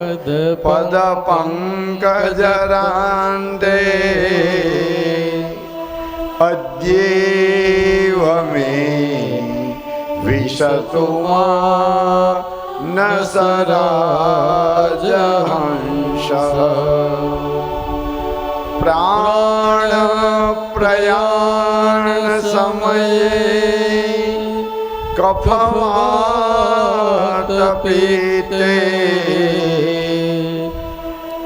પદ પંકજરાંતે અદ્યૈવ મે વિશતુ ન સરાજહંસ પ્રાણ પ્રયાણ સમયે કફવાત પીતે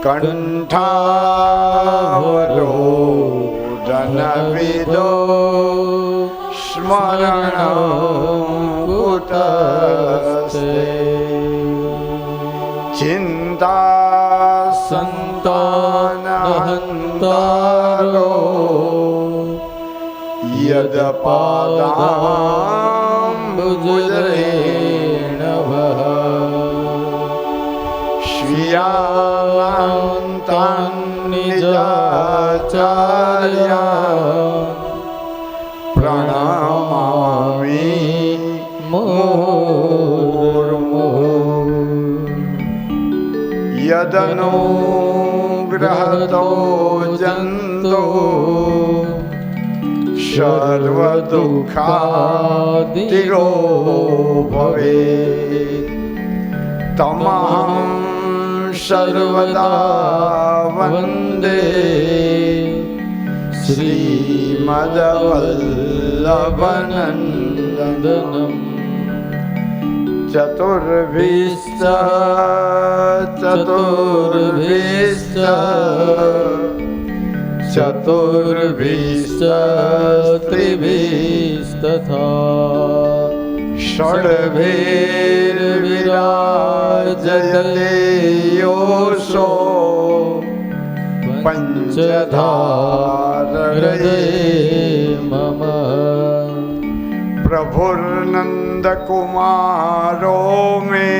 કંઠાવરોધન વિદો સ્મરણ કુતસ્તે ચિંતા સંતાનહંતારો યદ પાદાંબુજરેણવ શ્રિયાન્તાન નિજાચાર્યા પ્રણમામિ મુર્મુઃ યદનુગ્રહતો જંતો સર્વદુઃખાતિરો ભવેत् તમહં સર્વદા વંદે શ્રીમદ્વલ્લભનંદનમ ચતુર્ભિશ્ચ ત્રિભિસ્તથા ષડભૈર્વિરાજતે યોષો પંચધાર હૃદયે મમ પ્રભુર્નંદકુમારો મે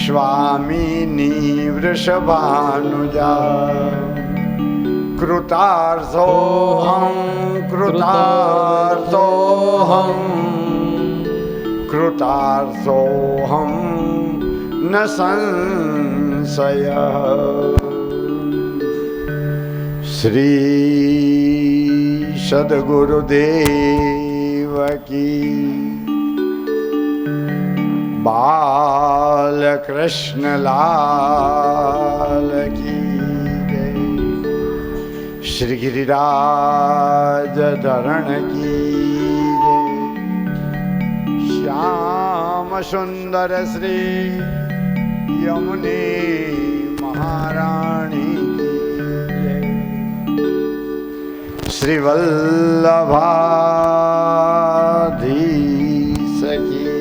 સ્વામિની વૃષભાનુજા કૃતાર્થોહમ ન સંશય શ્રી સદગુરુદેવ કી બાલકૃષ્ણલાલ કી શ્રી ગિરિરાજ ધરણ કી શ્યામ સુંદર શ્રી યમુને મહારાણી શ્રી વલ્લભાધીશ કી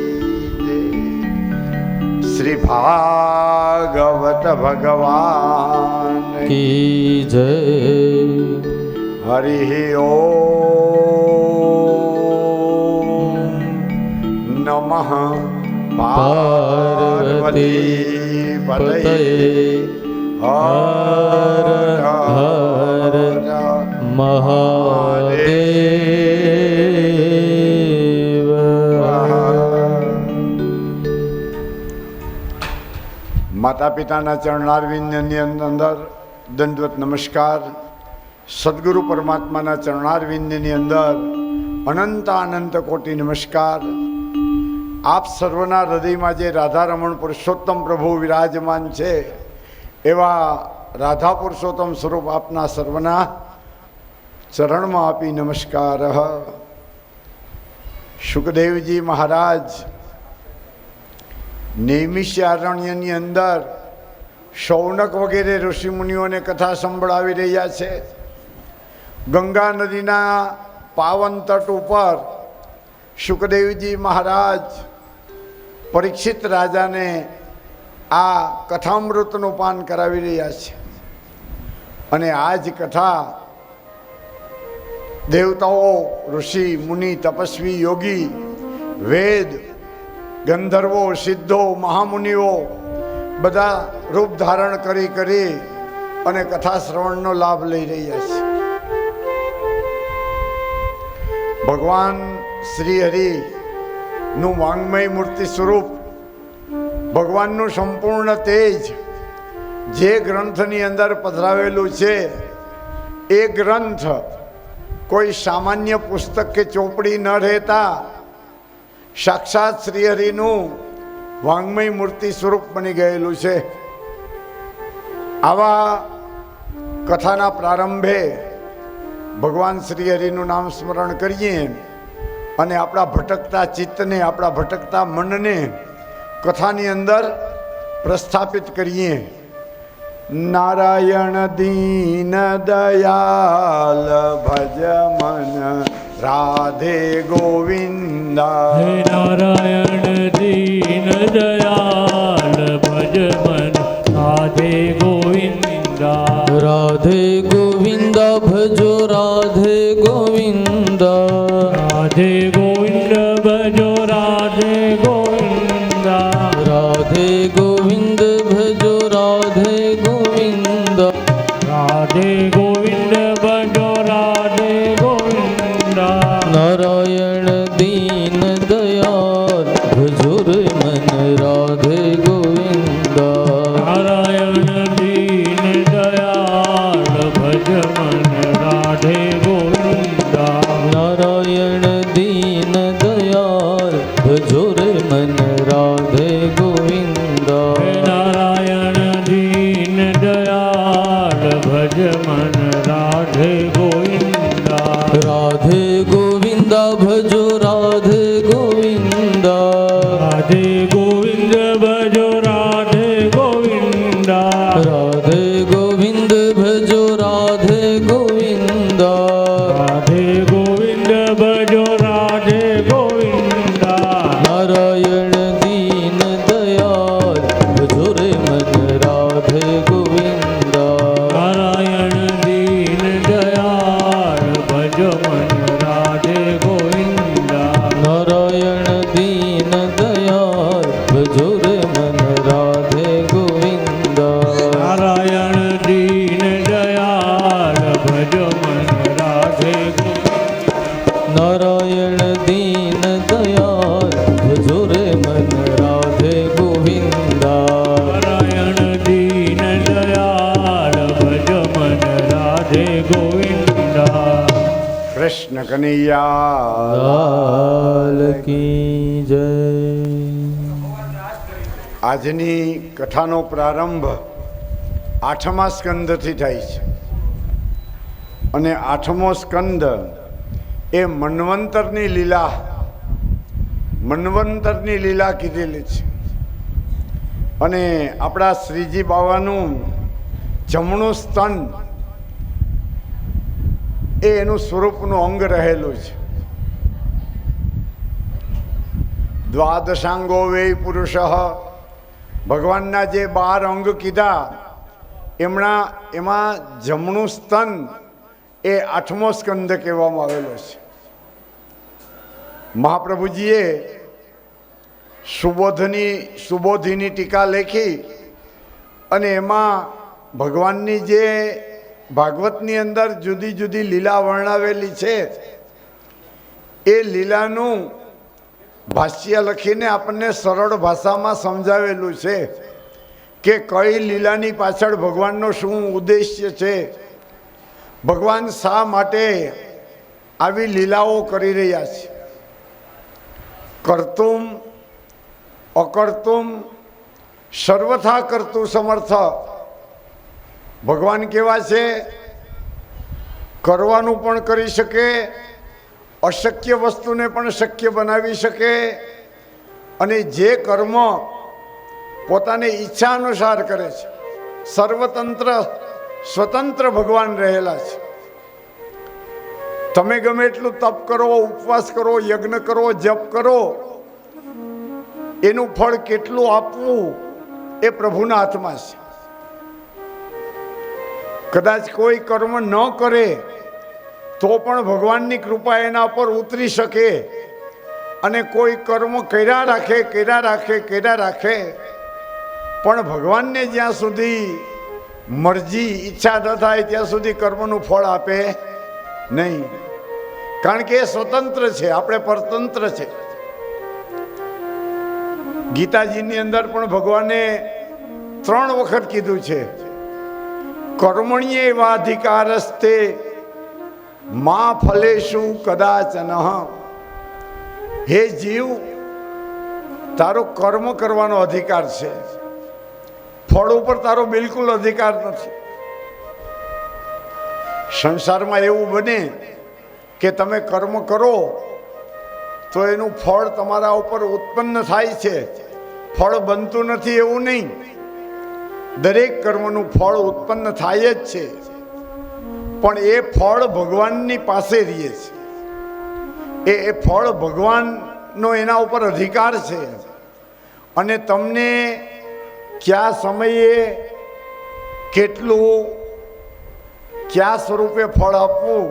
શ્રી ભાગવત ભગવાન કી જય. હરિ ઓમ નમઃ પાર્વતી પતયે હર હર મહાદેવ. માતા પિતાના ચરણારવિંદની અંદર દંડવત નમસ્કાર. સદગુરુ પરમાત્માના ચરણારવિંદની અંદર અનંત અનંત કોટી નમસ્કાર. આપ સર્વના હૃદયમાં જે રાધારમણ પુરુષોત્તમ પ્રભુ વિરાજમાન છે એવા રાધા પુરુષોત્તમ સ્વરૂપ આપના સર્વના ચરણમાં આપી નમસ્કાર. સુખદેવજી મહારાજ નૈમિષારણ્યની અંદર શૌનક વગેરે ઋષિમુનિઓને કથા સંભળાવી રહ્યા છે. ગંગા નદીના પાવન તટ ઉપર સુખદેવજી મહારાજ પરીક્ષિત રાજાને આ કથામૃતનું પાન કરાવી રહ્યા છે. અને આ જ કથા દેવતાઓ, ઋષિ મુનિ, તપસ્વી, યોગી, વેદ, ગંધર્વો, સિદ્ધો, મહામુનિઓ બધા રૂપ ધારણ કરી અને કથા શ્રવણનો લાભ લઈ રહ્યા છે. ભગવાન શ્રી હરિ નું વાંગ્મય મૂર્તિ સ્વરૂપ ભગવાનનું સંપૂર્ણ તેજ જે ગ્રંથની અંદર પધરાવેલું છે એ ગ્રંથ કોઈ સામાન્ય પુસ્તક કે ચોપડી ન રહેતા સાક્ષાત શ્રી હરિનું વાંગ્મય મૂર્તિ સ્વરૂપ બની ગયેલું છે. આવા કથાના પ્રારંભે ભગવાન શ્રી હરિનું નામ સ્મરણ કરીએ અને આપણા ભટકતા ચિત્તને, આપણા ભટકતા મનને કથાની અંદર પ્રસ્થાપિત કરીએ. નારાયણ દીન દયાલ ભજ મન રાધે ગોવિંદા. હે નારાયણ દીન દયાલ ભજ મન રાધે ગોવિંદા. રાધે ગોવિંદા ભજો રાધે ગોવિંદા. રાધે ગોવિંદ ભજો રાધે ગોવિંદા. રાધે ગોવિંદ ભજો રાધે ગોવિંદા. રાધે ગોવિંદ ભજો રાધે ગોવિંદા. નારાયણ દીન દયાલ ભજો રે મન રાધે ગોવિંદા. નારાયણ દીન દયાલ ભજ મન રાધે ગોવિંદા. નારાયણ દીન દયાલ ભજો રે મન રાધે ગોવિંદા. હે નારાયણ દીન દયાલ ભજ મન રાધે ગોવિંદા. રાધે ગોવિંદા ભજો રાધે ગોવિંદા. રાધે ગોવિંદ ભજો રાધે ગોવિંદા. રાધે ગોવિંદ ભજો રાધે ગોવિંદા. રાધે ગોવિંદ ભજો રાધે ગોવિંદા. નારાયણ દીન દયાલ ભજો રે મન રાધે ગોવિંદા. નારાયણ દીન દયાળ ભજો મન રાધે ગોવિંદા. નારાયણ દીન દયાલ ભજો રે મન રાધે ગોવિંદા. નારાયણ દીન દયાળ ભજો મન રાધે ગોવિંદા. નારાયણ દીન દયાલ ભજો રે મન રાધે ગોવિંદા. નારાયણ દીન દયાળ ભજો મન રાધે ગોવિંદા. કૃષ્ણ કનૈયા. લાલ કી જય. આજની કથાનો પ્રારંભ 8મા સ્કંદથી થાય છે અને 8મો સ્કંદ એ મન્વંતરની લીલા કીધેલી છે. અને આપણા શ્રીજી બાવાનું જમણું સ્તન એ એનું સ્વરૂપનું અંગ રહેલું છે. દ્વાદશાંગો વે પુરુષ, ભગવાનના જે 12 અંગ કીધા એમાં જમણું સ્તન એ 8મો સ્કંદ કહેવામાં આવેલો છે. મહાપ્રભુજીએ સુબોધીની ટીકા લખી અને એમાં ભગવાનની જે ભાગવતની અંદર જુદી જુદી લીલા વર્ણવેલી છે એ લીલાનું ભાષ્ય લખીને આપણને સરળ ભાષામાં સમજાવેલું છે કે કઈ લીલાની પાછળ ભગવાનનો શું ઉદ્દેશ્ય છે, ભગવાન શા માટે આવી લીલાઓ કરી રહ્યા છે. કર્તુમ અકર્તુમ સર્વથા કરતું સમર્થ. ભગવાન કેવા છે? કરવાનું પણ કરી શકે, અશક્ય વસ્તુને પણ શક્ય બનાવી શકે અને જે કર્મ પોતાની ઈચ્છા અનુસાર કરે છે. સર્વતંત્ર સ્વતંત્ર ભગવાન રહેલા છે. તમે ગમે એટલું તપ કરો, ઉપવાસ કરો, યજ્ઞ કરો, જપ કરો, એનું ફળ કેટલું આપવું એ પ્રભુના હાથમાં છે. કદાચ કોઈ કર્મ ન કરે તો પણ ભગવાનની કૃપા એના પર ઉતરી શકે અને કોઈ કર્મ કર્યા રાખે પણ ભગવાનને જ્યાં સુધી મરજી ઈચ્છા ન થાય ત્યાં સુધી કર્મનું ફળ આપે નહીં. કારણ કે એ સ્વતંત્ર છે, આપણે પરતંત્ર છે. ગીતાજીની અંદર પણ ભગવાને 3 વખત કીધું છે, કર્મણ્યે વાધિકારસ્તે મા ફલેષુ કદાચન. હે જીવ, તારો કર્મ કરવાનો અધિકાર છે, ફળ ઉપર તારો બિલકુલ અધિકાર નથી. સંસારમાં એવું બને કે તમે કર્મ કરો તો એનું ફળ તમારા ઉપર ઉત્પન્ન થાય છે, ફળ બનતું નથી એવું નહીં. દરેક કર્મનું ફળ ઉત્પન્ન થાય જ છે, પણ એ ફળ ભગવાનની પાસે રહે છે. એ ફળ ભગવાનનો એના ઉપર અધિકાર છે. અને તમને કયા સમયે કેટલું કયા સ્વરૂપે ફળ આપવું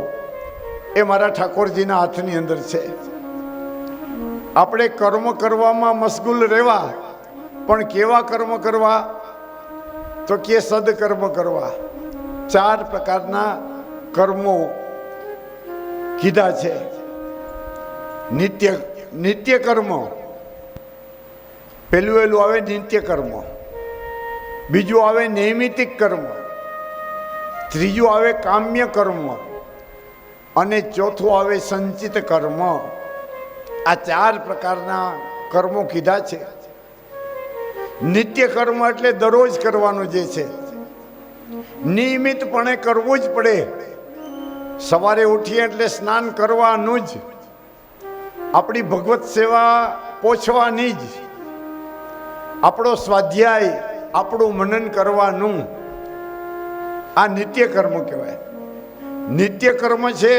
એ મારા ઠાકોરજીના હાથની અંદર છે. આપણે કર્મ કરવામાં મશગુલ રહેવા, પણ કેવા કર્મ કરવા? તો કે સદકર્મ કરવા. 4 પ્રકારના કર્મો કીધા છે. નિત્ય કર્મ, પહેલું આવે નિત્ય કર્મ, બીજું આવે નૈમિતિક કર્મ, ત્રીજું આવે કામ્ય કર્મ અને ચોથું આવે સંચિત કર્મ. આ 4 પ્રકારના કર્મો કીધા છે. નિત્ય કર્મ એટલે દરરોજ કરવાનું જે છે, નિયમિતપણે કરવું જ પડે. સવારે ઉઠીએ એટલે સ્નાન કરવાનું જ, આપણી ભગવત સેવા પહોંચવાની જ, આપણો સ્વાધ્યાય, આપણું મનન કરવાનું. આ નિત્ય કર્મ કહેવાય. નિત્ય કર્મ છે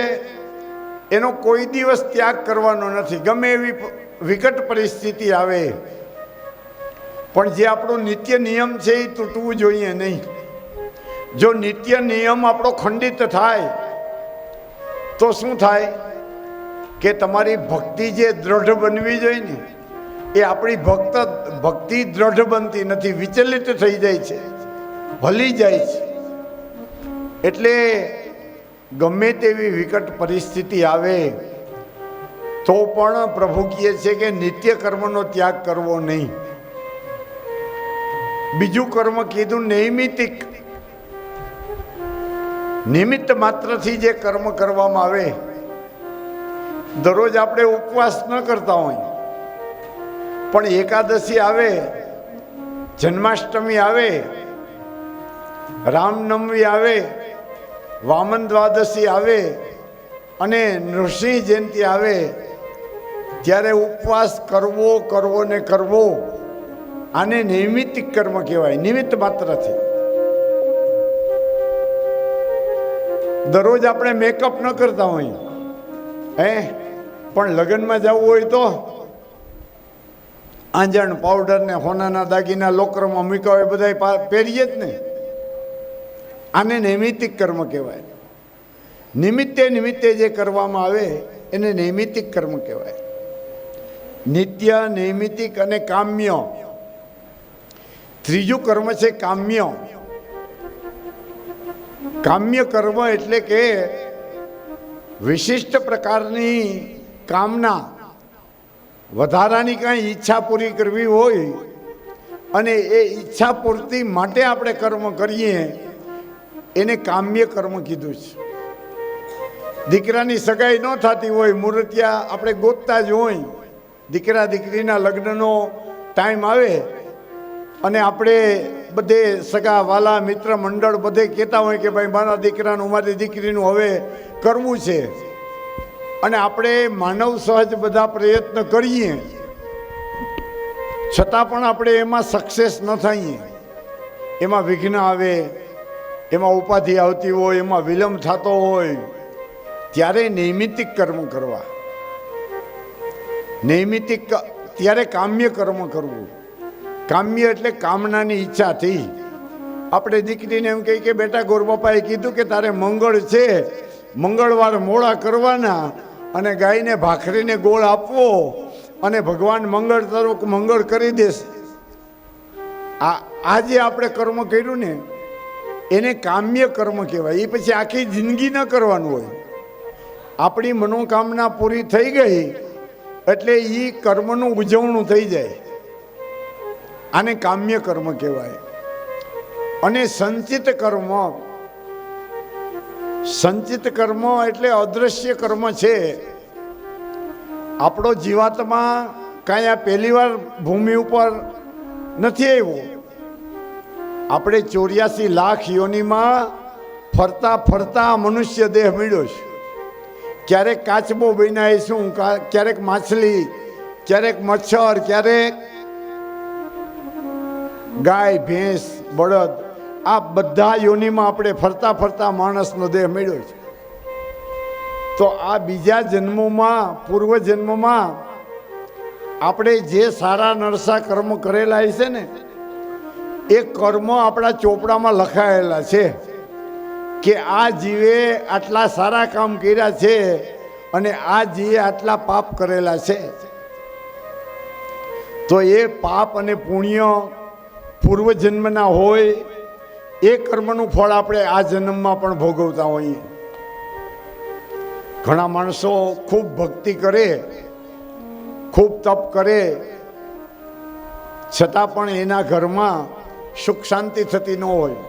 એનો કોઈ દિવસ ત્યાગ કરવાનો નથી. ગમે એવી વિકટ પરિસ્થિતિ આવે, પણ જે આપણો નિત્ય નિયમ છે એ તૂટવું જોઈએ નહીં. જો નિત્ય નિયમ આપણો ખંડિત થાય તો શું થાય કે તમારી ભક્તિ જે દ્રઢ બનવી જોઈએ ને, એ આપણી ભક્તિ દ્રઢ બનતી નથી, વિચલિત થઈ જાય છે, હલી જાય છે. એટલે ગમે તેવી વિકટ પરિસ્થિતિ આવે તો પણ પ્રભુ કહે છે કે નિત્ય કર્મનો ત્યાગ કરવો નહીં. બીજું કર્મ કીધું નૈમિતિક. નિમિત્ત માત્રથી જે કર્મ કરવામાં આવે. દરરોજ આપણે ઉપવાસ ન કરતા હોય, પણ એકાદશી આવે, જન્માષ્ટમી આવે, રામનવમી આવે, વામન દ્વાદશી આવે અને નૃસિંહ જયંતિ આવે, ત્યારે ઉપવાસ કરવો ને કરવો, આને નૈમિતિક કર્મ કહેવાય. નિમિત્ત માત્રથી. દરરોજ આપણે મેકઅપ ન કરતા હોય, પણ લગ્નમાં જવું હોય તો આંજણ, પાવડર ને હોનાના દાગીના લોકરમાં મૂક્યા હોય, બધા પહેરીએ જ ને. આને નૈમિતિક કર્મ કહેવાય. નિમિત્તે જે કરવામાં આવે એને નૈમિતિક કર્મ કહેવાય. નિત્ય, નૈમિતિક અને કામ્ય. ત્રીજું કર્મ છે કામ્ય. કામ્ય કર્મ એટલે કે વિશિષ્ટ પ્રકારની કામના, વધારાની કાંઈ ઈચ્છા પૂરી કરવી હોય અને એ ઈચ્છા પૂર્તિ માટે આપણે કર્મ કરીએ, એને કામ્ય કર્મ કીધું છે. દીકરાની સગાઈ ન થતી હોય, મૂર્તિયા આપણે ગોતતા જ હોય, દીકરા દીકરીના લગ્નનો ટાઈમ આવે અને આપણે બધે સગા વાલા મિત્ર મંડળ બધે કહેતા હોય કે ભાઈ મારા દીકરાનું, મારી દીકરીનું હવે કરવું છે, અને આપણે માનવ સહજ બધા પ્રયત્ન કરીએ, છતાં પણ આપણે એમાં સક્સેસ ન થઈએ. એમાં વિઘ્ન આવે, એમાં ઉપાધિ આવતી હોય, એમાં વિલંબ થતો હોય, ત્યારે નૈમિતિક કર્મ કરવા. નૈમિતિક ત્યારે કામ્ય કર્મ કરવું. કામ્ય એટલે કામનાની ઈચ્છાથી. આપણે દીકરીને એમ કહીએ કે બેટા ગોરબાપાએ કીધું કે તારે મંગળ છે, મંગળવાર મોડા કરવાના અને ગાયને ભાખરીને ગોળ આપવો અને ભગવાન મંગળ તરફ મંગળ કરી દેશે. આ જે આપણે કર્મ કર્યું ને એને કામ્ય કર્મ કહેવાય. એ પછી આખી જિંદગી ન કરવાનું હોય. આપણી મનોકામના પૂરી થઈ ગઈ એટલે એ કર્મનું ઉજવણું થઈ જાય. આને કામ્ય કર્મ કહેવાય. અને સંચિત કર્મ, સંચિત કર્મ એટલે અદૃશ્ય કર્મ છે. આપણો જીવાત્મા કાંઈ આ પહેલી વાર ભૂમિ ઉપર નથી આવ્યો. આપણે 84 લાખ યોનિમાં ફરતા ફરતા મનુષ્ય દેહ મળ્યો છે. ક્યારેક કાચબો બન્યા શું, ક્યારેક માછલી, ક્યારેક મચ્છર, ક્યારેક ગાય, ભેંસ, બળદ, આ બધા યોનિમાં આપણે ફરતા ફરતા માણસનો દેહ મળ્યો છે. તો આ બીજા જન્મોમાં, પૂર્વ જન્મમાં આપણે જે સારા નરસા કર્મ કરેલા છે ને, એ કર્મ આપણા ચોપડામાં લખાયેલા છે કે આ જીવે આટલા સારા કામ કર્યા છે અને આ જીવે આટલા પાપ કરેલા છે. તો એ પાપ અને પુણ્ય પૂર્વજન્મના હોય, એ કર્મનું ફળ આપણે આ જન્મમાં પણ ભોગવતા હોઈએ. ઘણા માણસો ખૂબ ભક્તિ કરે, ખૂબ તપ કરે, છતાં પણ એના ઘરમાં સુખ શાંતિ થતી ન હોય.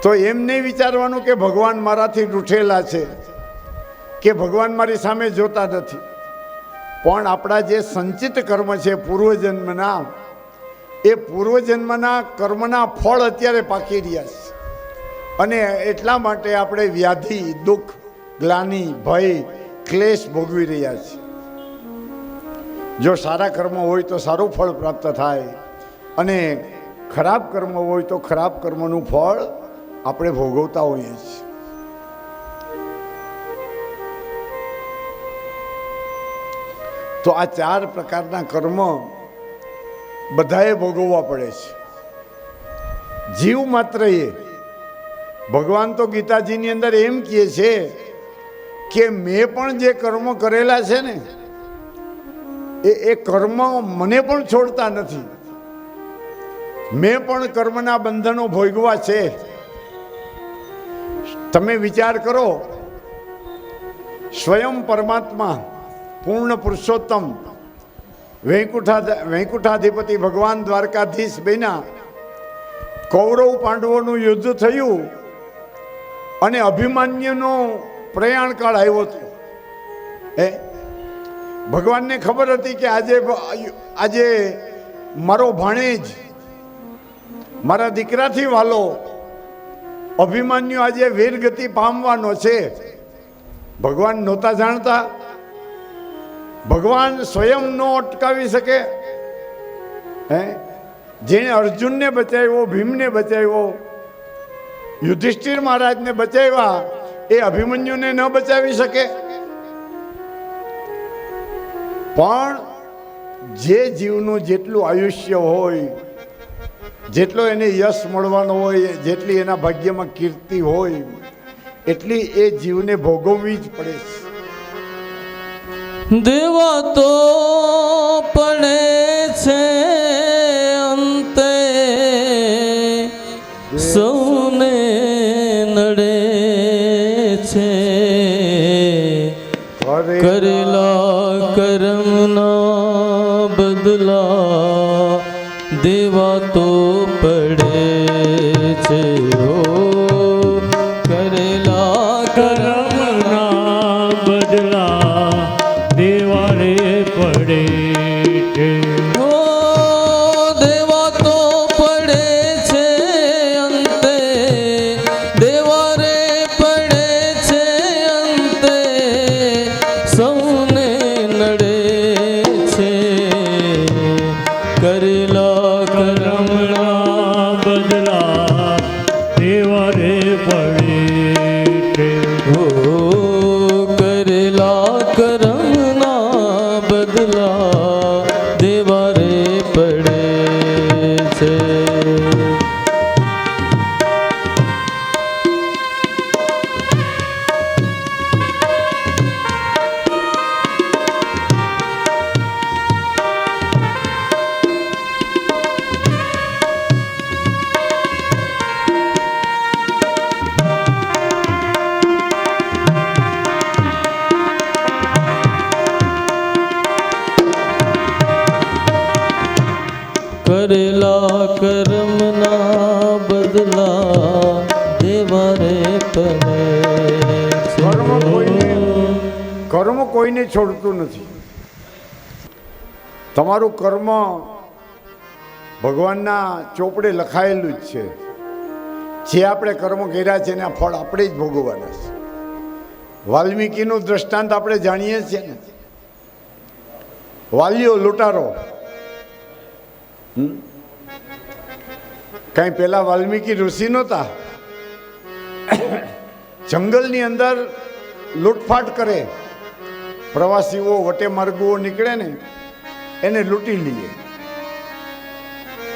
તો એમ નહીં વિચારવાનું કે ભગવાન મારાથી રૂઠેલા છે, કે ભગવાન મારી સામે જોતા નથી. પણ આપણા જે સંચિત કર્મ છે પૂર્વજન્મના, એ પૂર્વજન્મના કર્મના ફળ અત્યારે પાકી રહ્યા છે. અને એટલા માટે આપણે વ્યાધિ, દુઃખ, ગ્લાનિ, ભય, ક્લેશ ભોગવી રહ્યા છીએ. જો સારા કર્મ હોય તો સારું ફળ પ્રાપ્ત થાય, અને ખરાબ કર્મ હોય તો ખરાબ કર્મનું ફળ આપણે ભોગવતા હોઈએ છીએ. તો આ 4 પ્રકારના કર્મ બધાએ ભોગવવા પડે છે. જીવ માત્ર એ, ભગવાન તો ગીતાજીની અંદર એમ કહે છે કે મેં પણ જે કર્મ કરેલા છે ને, એ કર્મ મને પણ છોડતા નથી. મેં પણ કર્મના બંધનો ભોગવા છે. તમે વિચાર કરો, સ્વયં પરમાત્મા, પૂર્ણ પુરુષોત્તમ, વૈકુંઠાધિપતિ ભગવાન દ્વારકાધીશ બન્યા. કૌરવ પાંડવોનું યુદ્ધ થયું અને અભિમન્યુનો પ્રયાણ કાળ આવ્યો હતો. ભગવાનને ખબર હતી કે આજે મારો ભાણેજ, મારા દીકરાથી વાલો અભિમન્યુ આજે વીરગતિ પામવાનો છે. ભગવાન નહોતા જાણતા? ભગવાન સ્વયં ન અટકાવી શકે? જેણે અર્જુનને બચાવ્યો, ભીમને બચાવ્યો, યુધિષ્ઠિર મહારાજને બચાવ્યા, એ અભિમન્યુને ન બચાવી શકે? પણ જે જીવનું જેટલું આયુષ્ય હોય, જેટલો એને યશ મળવાનો હોય, જેટલી એના ભાગ્યમાં કીર્તિ હોય, એટલી એ જીવને ભોગવવી જ પડે છે. દેવા તો પડે છે અંતે, સૌને નડે છે. કરેલા કર્મના બદલા દેવા તો પડે છે. કરેલા કર્મના બદલા દેવાને પડે છે. દેવા તો પડે છે અંતે, દેવા રે પડે છે અંતે, સૌને નડે છે. કરેલા કર્મના બદલા દેવાને પડે છે. કરેલા કર્મના બદલા દેવા રે પડે છે. કર્મના બદલા દેવા રે પડે કર્મ કોઈને છોડતું નથી. તમારું કર્મ ભગવાનના ચોપડે લખાયેલું જ છે. જે આપણે કર્મ કર્યા છે એના ફળ આપણે જ ભોગવવાના છે. વાલ્મીકીનું દ્રષ્ટાંત આપણે જાણીએ છીએ ને. વાલીઓ લૂંટારો, કઈ પેલા વાલ્મીકી ઋષિ નહોતા? જંગલની અંદર લૂંટફાટ કરે, પ્રવાસીઓ વટે માર્ગો નીકળે ને એને લૂંટી લઈએ,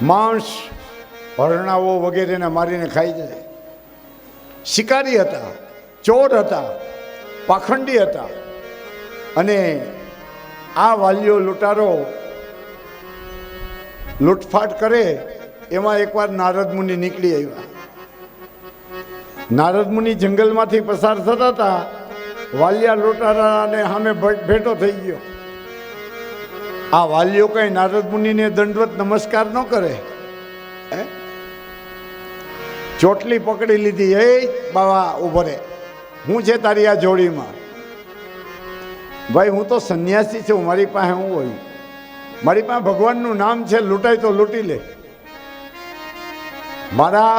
માંસ હરણાઓ વગેરેને મારીને ખાઈ જાય. શિકારી હતા, ચોર હતા, પાખંડી હતા. અને આ વાલીઓ લૂંટારો લૂંટફાટ કરે એમાં એકવાર નારદ મુનિ નીકળી આવ્યા. નારદ મુનિ જંગલમાંથી પસાર થતા હતા, વાલિયા લૂંટારાને સામે ભેટો થઈ ગયો. આ વાલીઓ કઈ નારદ મુનિને દંડવત નમસ્કાર ન કરે, ચોટલી પકડી લીધી. હે બાવા ઉભો રે, હું છે તારી આ જોડીમાં? ભાઈ હું તો સંન્યાસી છું, મારી પાસે હું હોય? મારી પાસે ભગવાનનું નામ છે, લૂંટાય તો લૂંટી લે. મારા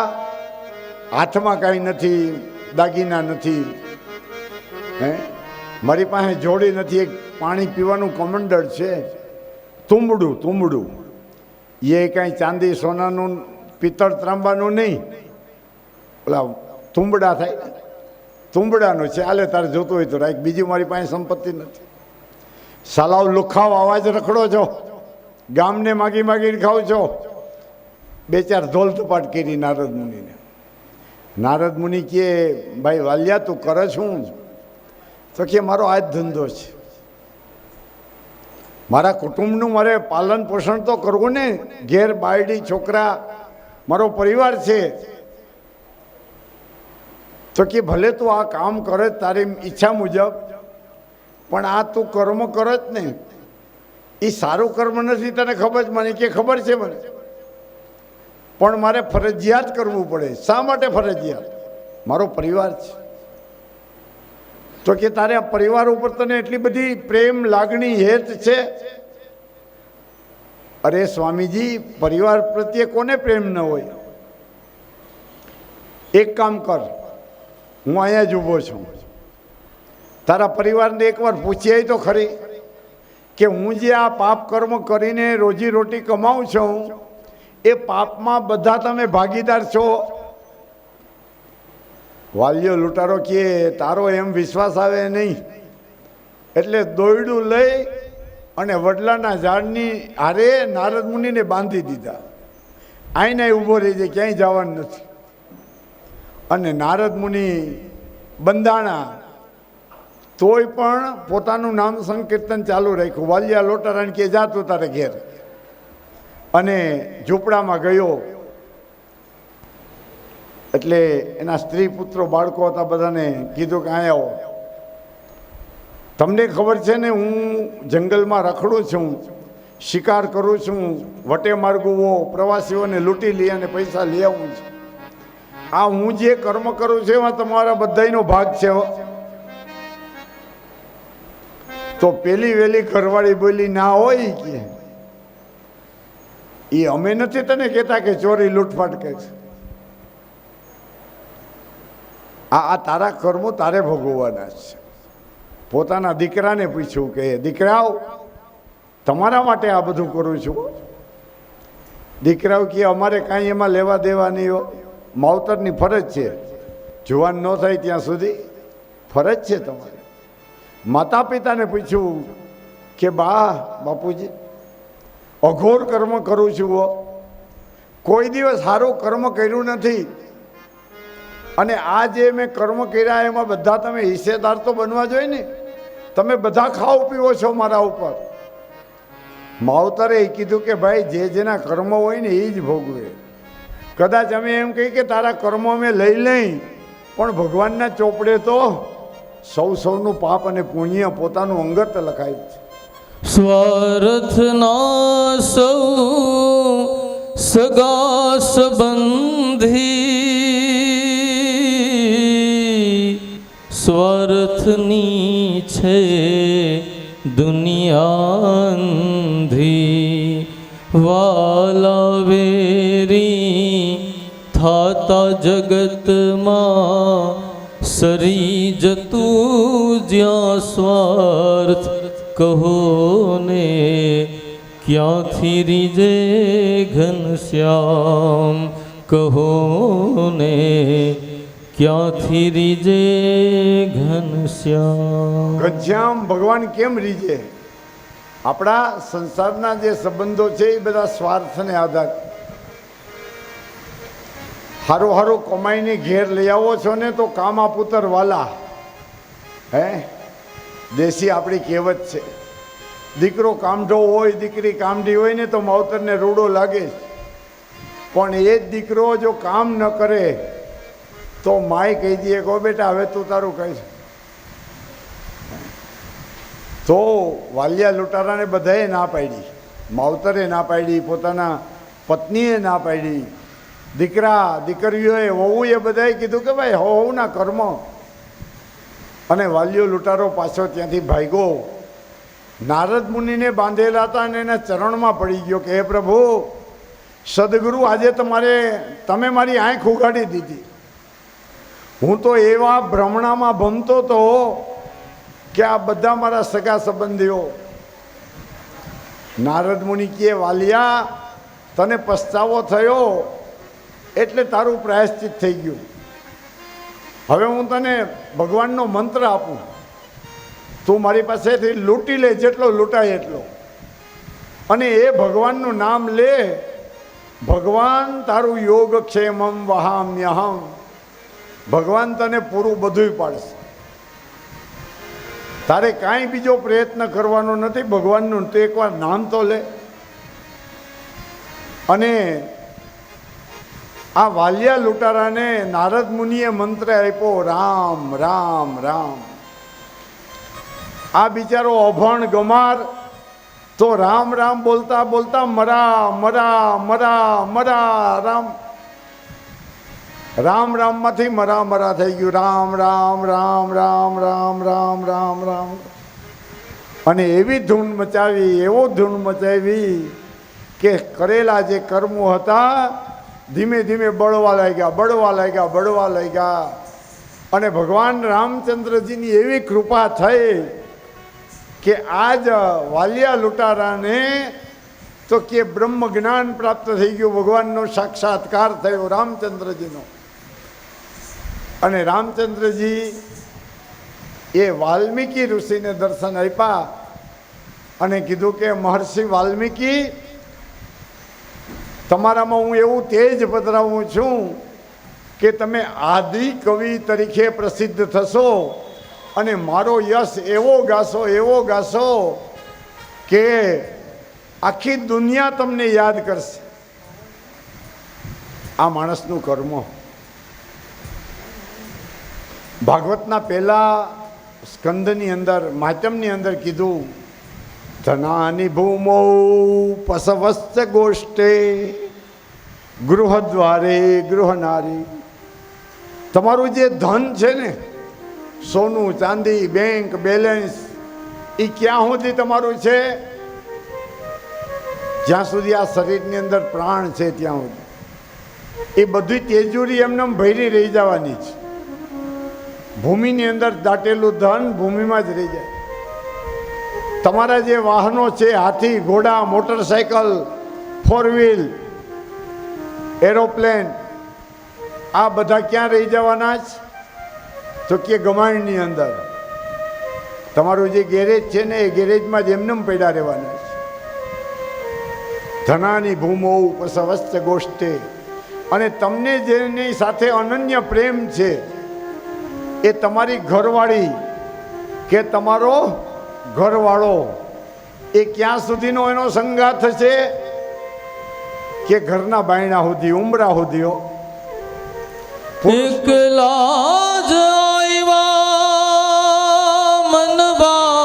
હાથમાં કાંઈ નથી, દાગીના નથી, મારી પાસે જોડી નથી, એક પાણી પીવાનું કમંડળ છે, તુંબડું. એ કાંઈ ચાંદી સોનાનું પિત્તળ ત્રાંબાનું નહીં, ઓલા તુંબડા થાય ને, તુંબડાનું છે. હાલે તારે જોતું હોય તો રાખ, બીજી મારી પાસે સંપત્તિ નથી. સાલાવ લુખાવ આવાજ રખડો છો, ગામને માગી માગીને ખાવ છો. બે ચાર ધોલ તપાટ કરી નારદ મુનિને. નારદ મુનિ કહે, ભાઈ વાલિયા તું કરે શું? તો કે મારો આ જ ધંધો છે, મારા કુટુંબનું મારે પાલન પોષણ તો કરવું ને. ઘેર બાયડી છોકરા મારો પરિવાર છે. તો કે ભલે તું આ કામ કરે તારી ઈચ્છા મુજબ, પણ આ તું કર્મ કરે જ ને એ સારું કર્મ નથી. તને ખબર છે? મને કે ખબર છે મને, પણ મારે ફરજિયાત કરવું પડે. શા માટે ફરજિયાત? મારો પરિવાર છે. તો કે તારે આ પરિવાર ઉપર તને એટલી બધી પ્રેમ લાગણી હેત છે? અરે સ્વામીજી, પરિવાર પ્રત્યે કોને પ્રેમ ન હોય? એક કામ કર, હું અહીંયા જ ઊભો છું, તારા પરિવારને એકવાર પૂછી આવી તો ખરી કે હું જે આ પાપ કર્મ કરીને રોજી રોટી કમાઉં છું એ પાપમાં બધા તમે ભાગીદાર છો? વાલીઓ લૂંટારો કહે, તારો એમ વિશ્વાસ આવે નહીં. એટલે દોયડું લઈ અને વડલાના ઝાડની હારે નારદ મુનિને બાંધી દીધા. આઈને ઊભો રહી જાય, ક્યાંય જવાનું નથી. અને નારદ મુનિ બંધાણા, તોય પણ પોતાનું નામ સંકીર્તન ચાલુ રાખ્યું. વાલિયા લોટારાને કે જા તું તારે ઘેર. અને ઝૂંપડામાં ગયો. એટલે એના સ્ત્રી પુત્રો બાળકો હતા, બધાને કીધું કે અહીંયા આવો. તમને ખબર છે ને હું જંગલમાં રખડું છું, શિકાર કરું છું, વટે માર્ગુઓ પ્રવાસીઓને લૂંટી લઈ અને પૈસા લઈ આવું છું. આ હું જે કર્મ કરું છું એમાં તમારા બધાનો ભાગ છે. તો પેલી વેલી ઘરવાળી બોલી, ના હોય કે એ અમે નથી તને કહેતા કે ચોરી લૂંટફાટ કરે છે. આ તારા કર્મો તારે ભોગવવાના છે. પોતાના દીકરાને પૂછ્યું કે દીકરાઓ, તમારા માટે આ બધું કરું છું. દીકરાઓ કે અમારે કાંઈ એમાં લેવા દેવા નહીં હો, માવતરની ફરજ છે. જુવાન ન થાય ત્યાં સુધી ફરજ છે તમારી. માતા પિતાને પૂછ્યું કે બાપુજી, અઘોર કર્મ કરું છું, કોઈ દિવસ સારું કર્મ કર્યું નથી, અને આ જે મેં કર્મ કર્યા એમાં બધા તમે હિસ્સેદાર તો બનવા જોઈએ ને. તમે બધા ખાઓ પીવો છો મારા ઉપર. માવતરે કીધું કે ભાઈ જે જેના કર્મ હોય ને એ જ ભોગવે. કદાચ અમે એમ કહીએ કે તારા કર્મો અમે લઈ લઈ, પણ ભગવાનના ચોપડે તો સૌનું પાપ અને પુણ્ય પોતાનું અંગત લખાય છે. સ્વાર્થના સૌ સગા સંબંધી સ્વાર્થની છે દુનિયા અંધી વાલા વેરી થાતા જગતમાં સરી જતું જ્યાં સ્વાર્થ કહો ને ક્યાંથી રીજે ઘનશ્યામ કહો ને ક્યાંથી રીજે ઘનશ્યામ. ઘનશ્યામ ભગવાન કેમ રીજે? આપણા સંસારના જે સંબંધો છે એ બધા સ્વાર્થને આધાર. હારું હારું કમાઈને ઘેર લઈ આવો છો ને તો કામા પુત્ર વાલા. હે, દેશી આપણી કહેવત છે. દીકરો કામઢો હોય, દીકરી કામઢી હોય ને તો માવતરને રૂડો લાગે, પણ એ જ દીકરો જો કામ ન કરે તો માય કહી દે કહો બેટા હવે તું તારું કહીશ. તો વાલિયા લૂંટારાને બધાએ ના પાડી, માવતરે ના પાડી, પોતાના પત્નીએ ના પાડી, દીકરા દીકરીઓએ વહુએ બધાએ કીધું કે ભાઈ હોવના કર્મ. અને વાલિયો લૂંટારો પાછો ત્યાંથી ભાગ્યો. નારદ મુનિને બાંધેલા હતા અને એના ચરણમાં પડી ગયો કે હે પ્રભુ સદગુરુ, આજે તમે મારી આંખ ઉગાડી દીધી. હું તો એવા ભ્રમણામાં ભમતો હતો કે આ બધા મારા સગા સંબંધીઓ. નારદ મુનિ કહે વાલિયા તને પસ્તાવો થયો એટલે તારું પ્રાયશ્ચિત થઈ ગયું. હવે હું તને ભગવાનનો મંત્ર આપું, તું મારી પાસેથી લૂંટી લે જેટલો લૂંટાય એટલો, અને એ ભગવાનનું નામ લે. ભગવાન તારું યોગક્ષેમમ વહામ્યહમ. ભગવાન તને પૂરું બધુંય પાડશે. તારે કાંઈ બીજો પ્રયત્ન કરવાનો નથી, ભગવાનનું તો એકવાર નામ તો લે. અને આ વાલિયા લૂંટારાને નારદ મુનિએ મંત્ર આપ્યો રામ રામ રામ. આ બિચારો અભણ ગમાર તો રામ રામ બોલતા બોલતા મરા મરા મરા મરા રામ રામ રામમાંથી મરા મરા થઈ ગયું. રામ રામ રામ રામ રામ રામ રામ રામ. અને એવી ધૂન મચાવી, એવો ધૂન મચાવી કે કરેલા જે કર્મો હતા ધીમે ધીમે બળવા લાગ્યા, બળવા લાગ્યા, બળવા લાગ્યા. અને ભગવાન રામચંદ્રજીની એવી કૃપા થઈ કે આજ વાલિયા લૂંટારાને તો કે બ્રહ્મ જ્ઞાન પ્રાપ્ત થઈ ગયું, ભગવાનનો સાક્ષાત્કાર થયો રામચંદ્રજીનો. અને રામચંદ્રજી એ વાલ્મીકી ઋષિને દર્શન આપ્યા અને કીધું કે મહર્ષિ વાલ્મીકી, તમારામાં હું એવું તેજ પધરાવું છું કે તમે આદિ કવિ તરીકે પ્રસિદ્ધ થશો અને મારો યશ એવો ગાશો કે આખી દુનિયા તમને યાદ કરશે. આ માણસનું કર્મ. ભાગવતના પહેલા સ્કંદની અંદર માધ્યમની અંદર કીધું ધનાની ભૂમો પસવસ્ત ગોષ્ઠે ગૃહદ્વારે ગૃહનારી. તમારું જે ધન છે ને, સોનું ચાંદી બેંક બેલેન્સ, એ ક્યાં સુધી તમારું છે? જ્યાં સુધી આ શરીરની અંદર પ્રાણ છે ત્યાં સુધી. એ બધી તેજુરી એમને ભરી રહી જવાની છે. ભૂમિની અંદર દાટેલું ધન ભૂમિમાં જ રહી જાય. તમારા જે વાહનો છે, હાથી ઘોડા મોટરસાયકલ 4 વ્હીલ એરોપ્લેન, આ બધા ક્યાં રહી જવાના જ? તો કે ગમાણની અંદર. તમારું જે ગેરેજ છે ને એ ગેરેજમાં જ એમને પડ્યા રહેવાના છે. ધનાની ભૂમો ઉપસવસ્ત ગોષ્ઠે. અને તમને જેની સાથે અનન્ય પ્રેમ છે એ તમારી ઘરવાળી કે તમારો ઘરવાળો, એ ક્યાં સુધીનો એનો સંગાથ છે કે ઘરના બાયણા સુધી, ઉંબરા સુધી. એકલા જ આવ્યા મનવા,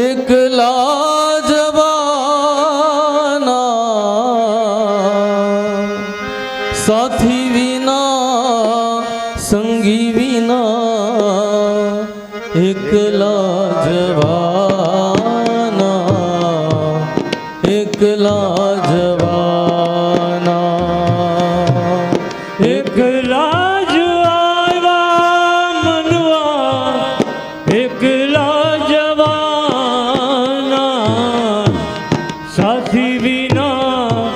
એકલા જવાના સાથી વિના સંગી વિના એકલા જવાના એકલા જવાના એકલા જ આવ્યા મનવા એકલા જવાના સાથી વિના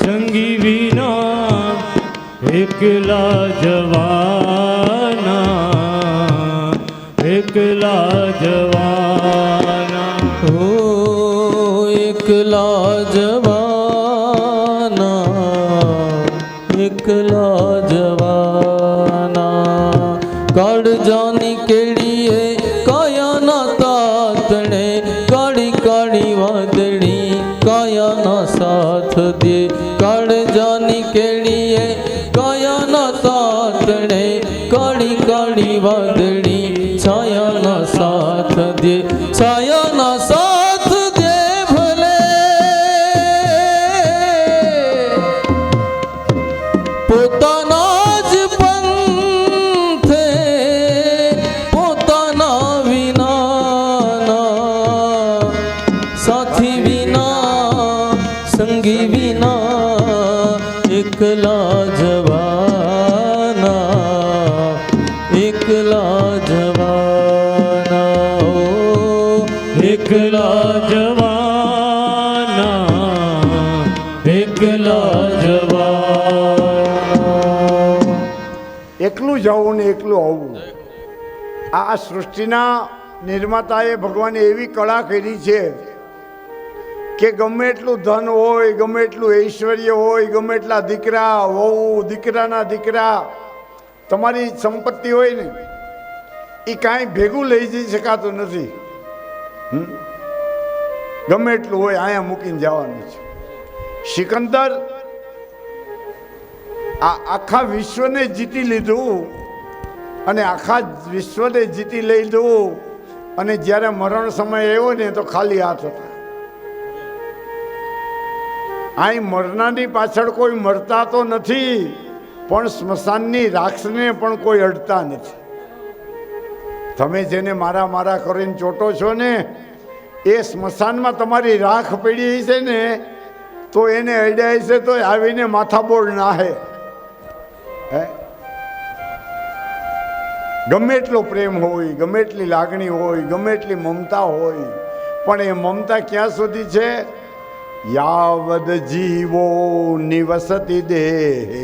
સંગી વિના એકલા જવાના એકલા જવાના ઓ એકલા જવાના એકલા જવાના કાળજાની કેડીએ કાયાના તાતણે કાળી કાળી વાદળી કાયાના સાથ દે કાળજાની કેડીએ કાયાના તાતણે કાળી કાળી વાદળી છાયાના સાથ દે છાયાના સાથ દે ભલે પોતાના જ પંથે પોતાના વિનાના સાથી વિના સંગી વિના એકલા જવાના એકલા જવાના ઓ એકલા જવાના એકલા જવાના એકલું જવું ને એકલું આવવું. આ સૃષ્ટિના નિર્માતાએ ભગવાને એવી કળા કરી છે કે ગમે એટલું ધન હોય, ગમે એટલું ઐશ્વર્ય હોય, ગમે એટલા દીકરા વહુ દીકરાના દીકરા તમારી સંપત્તિ હોય ને એ કાંઈ ભેગું લઈ જઈ શકાતું નથી. ગમે એટલું હોય અહીંયા મૂકીને જવાનું છે. સિકંદર આ આખા વિશ્વને જીતી લીધું અને આખા વિશ્વને જીતી લીધું અને જ્યારે મરણ સમય આવ્યો ને તો ખાલી હાથ હતા. અહીં મરનારની પાછળ કોઈ મરતા તો નથી, પણ સ્મશાનની રાક્ષને પણ કોઈ અડતા નથી. તમે જેને મારા મારા કરીને ચોટો છો ને એ સ્મશાનમાં તમારી રાખ પડી છે ને તો એને અડ્યા છે તો આવીને માથાબોળ નાહે. હે ગમે એટલો પ્રેમ હોય, ગમે એટલી લાગણી હોય, ગમે એટલી મમતા હોય, પણ એ મમતા ક્યાં સુધી છે? યાવદ જીવો નિવસતિ દેહે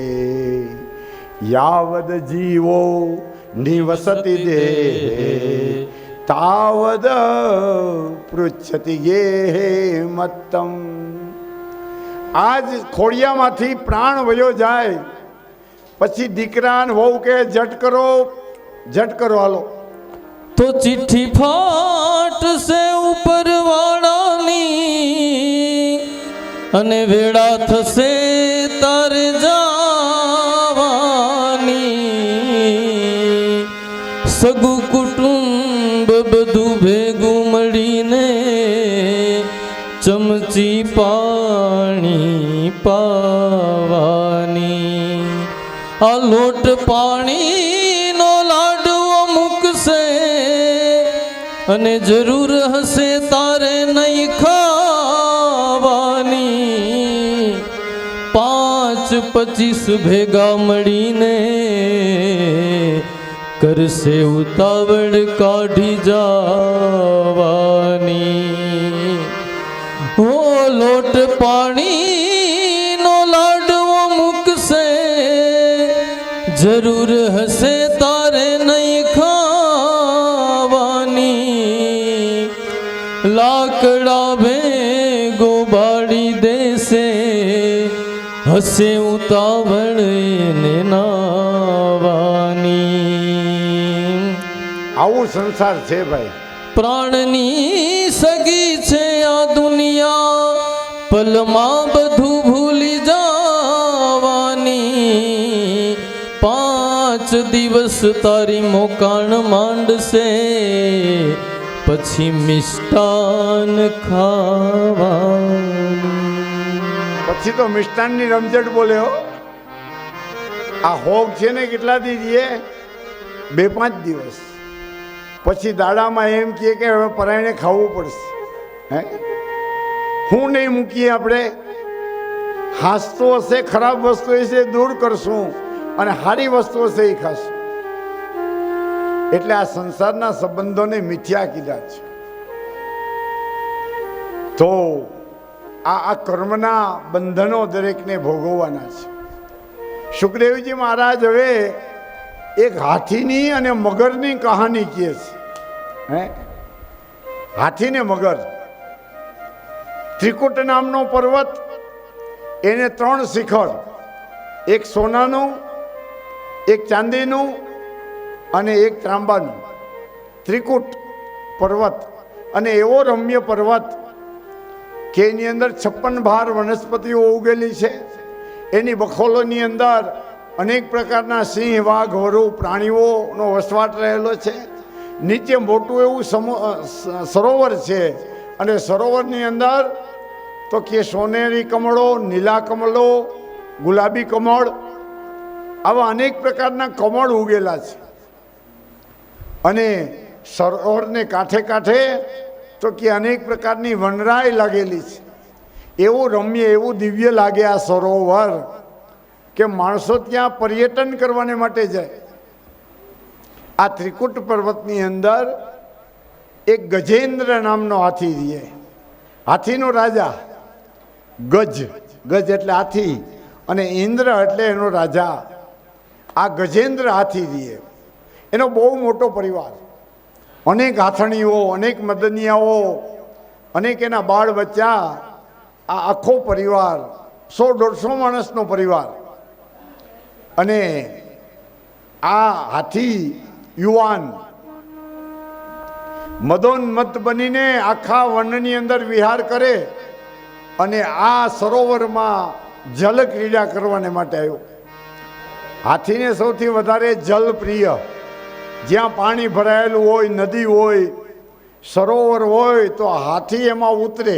યાવદ જીવો નિવસતિ દેહે તાવદ પૃચ્છતિ યે મત્તમ. આજ ખોડિયામાંથી પ્રાણ વયો જાય પછી દીકરા ને વહુ કે જટ કરો હાલો તો ચિઠ્ઠી ફાટશે ઉપર વાળાની અને વેળા થશે તારે જવાની. સગું કુટુંબ બધું ભેગું મળીને ચમચી પાણી પાવાની. આ લોટ પાણીનો લાડવો મૂકશે અને જરૂર હશે તારે નહીં ખાવાની. 5-25 ભેગા મળીને કરશે ઉતાવળ કાઢી જવાની. ઓ લોટ પાણીનો લાડવો મૂકશે જરૂર હશે તારે નહીં ખાવાની. લાકડા ભેગો બાળી દેશે હશે ઉતાવળ એને નાવાની. આવું સંસાર છે ભાઈ. પ્રાણની સગી છે આ દુનિયા પલમાં બધું ભૂલી જવાની. 5 દિવસ તારી મોકાણ માંડશે પછી મિષ્ટાન ખાવાનું. પછી તો મિષ્ટાનની રમઝટ બોલે હો. આ હોગ છે ને કેટલા દી રહીએ? 2-5 દિવસ. પછી દાડામાં એમ કહે કે હવે પરાયણે ખાવું પડશે. હે, હું નહીં મૂકીએ આપણે? હાસતો હશે, ખરાબ વસ્તુ હશે દૂર કરશું, અને સારી વસ્તુ હશે એ ખાશું. એટલે આ સંસારના સંબંધોને મિથ્યા કીધા છે. તો આ કર્મના બંધનો દરેકને ભોગવવાના છે. સુખદેવજી મહારાજ હવે એક હાથીની અને મગરની કહાની કહે છે. હે, હાથી ને મગર. ત્રિકુટ નામનો પર્વત, એને 3 શિખર, એક સોનાનું, એક ચાંદીનું અને એક ત્રાંબાનું. ત્રિકુટ પર્વત, અને એવો રમ્ય પર્વત કે એની અંદર 56 ભાર વનસ્પતિઓ ઉગેલી છે. એની બખોલોની અંદર અનેક પ્રકારના સિંહ, વાઘ, વરુ પ્રાણીઓનો વસવાટ રહેલો છે. નીચે મોટું એવું સરોવર છે, અને સરોવરની અંદર તો કે સોનેરી કમળો, નીલા કમળો, ગુલાબી કમળ, આવા અનેક પ્રકારના કમળ ઉગેલા છે. અને સરોવરને કાંઠે કાંઠે તો કે અનેક પ્રકારની વનરાઈ લાગેલી છે. એવું રમ્ય, એવું દિવ્ય લાગે આ સરોવર કે માણસો ત્યાં પર્યટન કરવાને માટે જાય. આ ત્રિકુટ પર્વતની અંદર એક ગજેન્દ્ર નામનો હાથી રહે. હાથીનો રાજા. ગજ, ગજ એટલે હાથી, અને ઇન્દ્ર એટલે એનો રાજા. આ ગજેન્દ્ર હાથી રહે. એનો બહુ મોટો પરિવાર, અનેક હાથણીઓ, અનેક મદનિયાઓ, અનેક એના બાળ બચ્ચા, આ આખો પરિવાર 100-150 માણસનો પરિવાર. અને આ હાથી યુવાન મદોન્મત્ત બનીને આખા વનની અંદર વિહાર કરે, અને આ સરોવરમાં જલ ક્રીડા કરવાને માટે આવ્યો. હાથીને સૌથી વધારે જલ પ્રિય. જ્યાં પાણી ભરાયેલું હોય, નદી હોય, સરોવર હોય, તો હાથી એમાં ઉતરે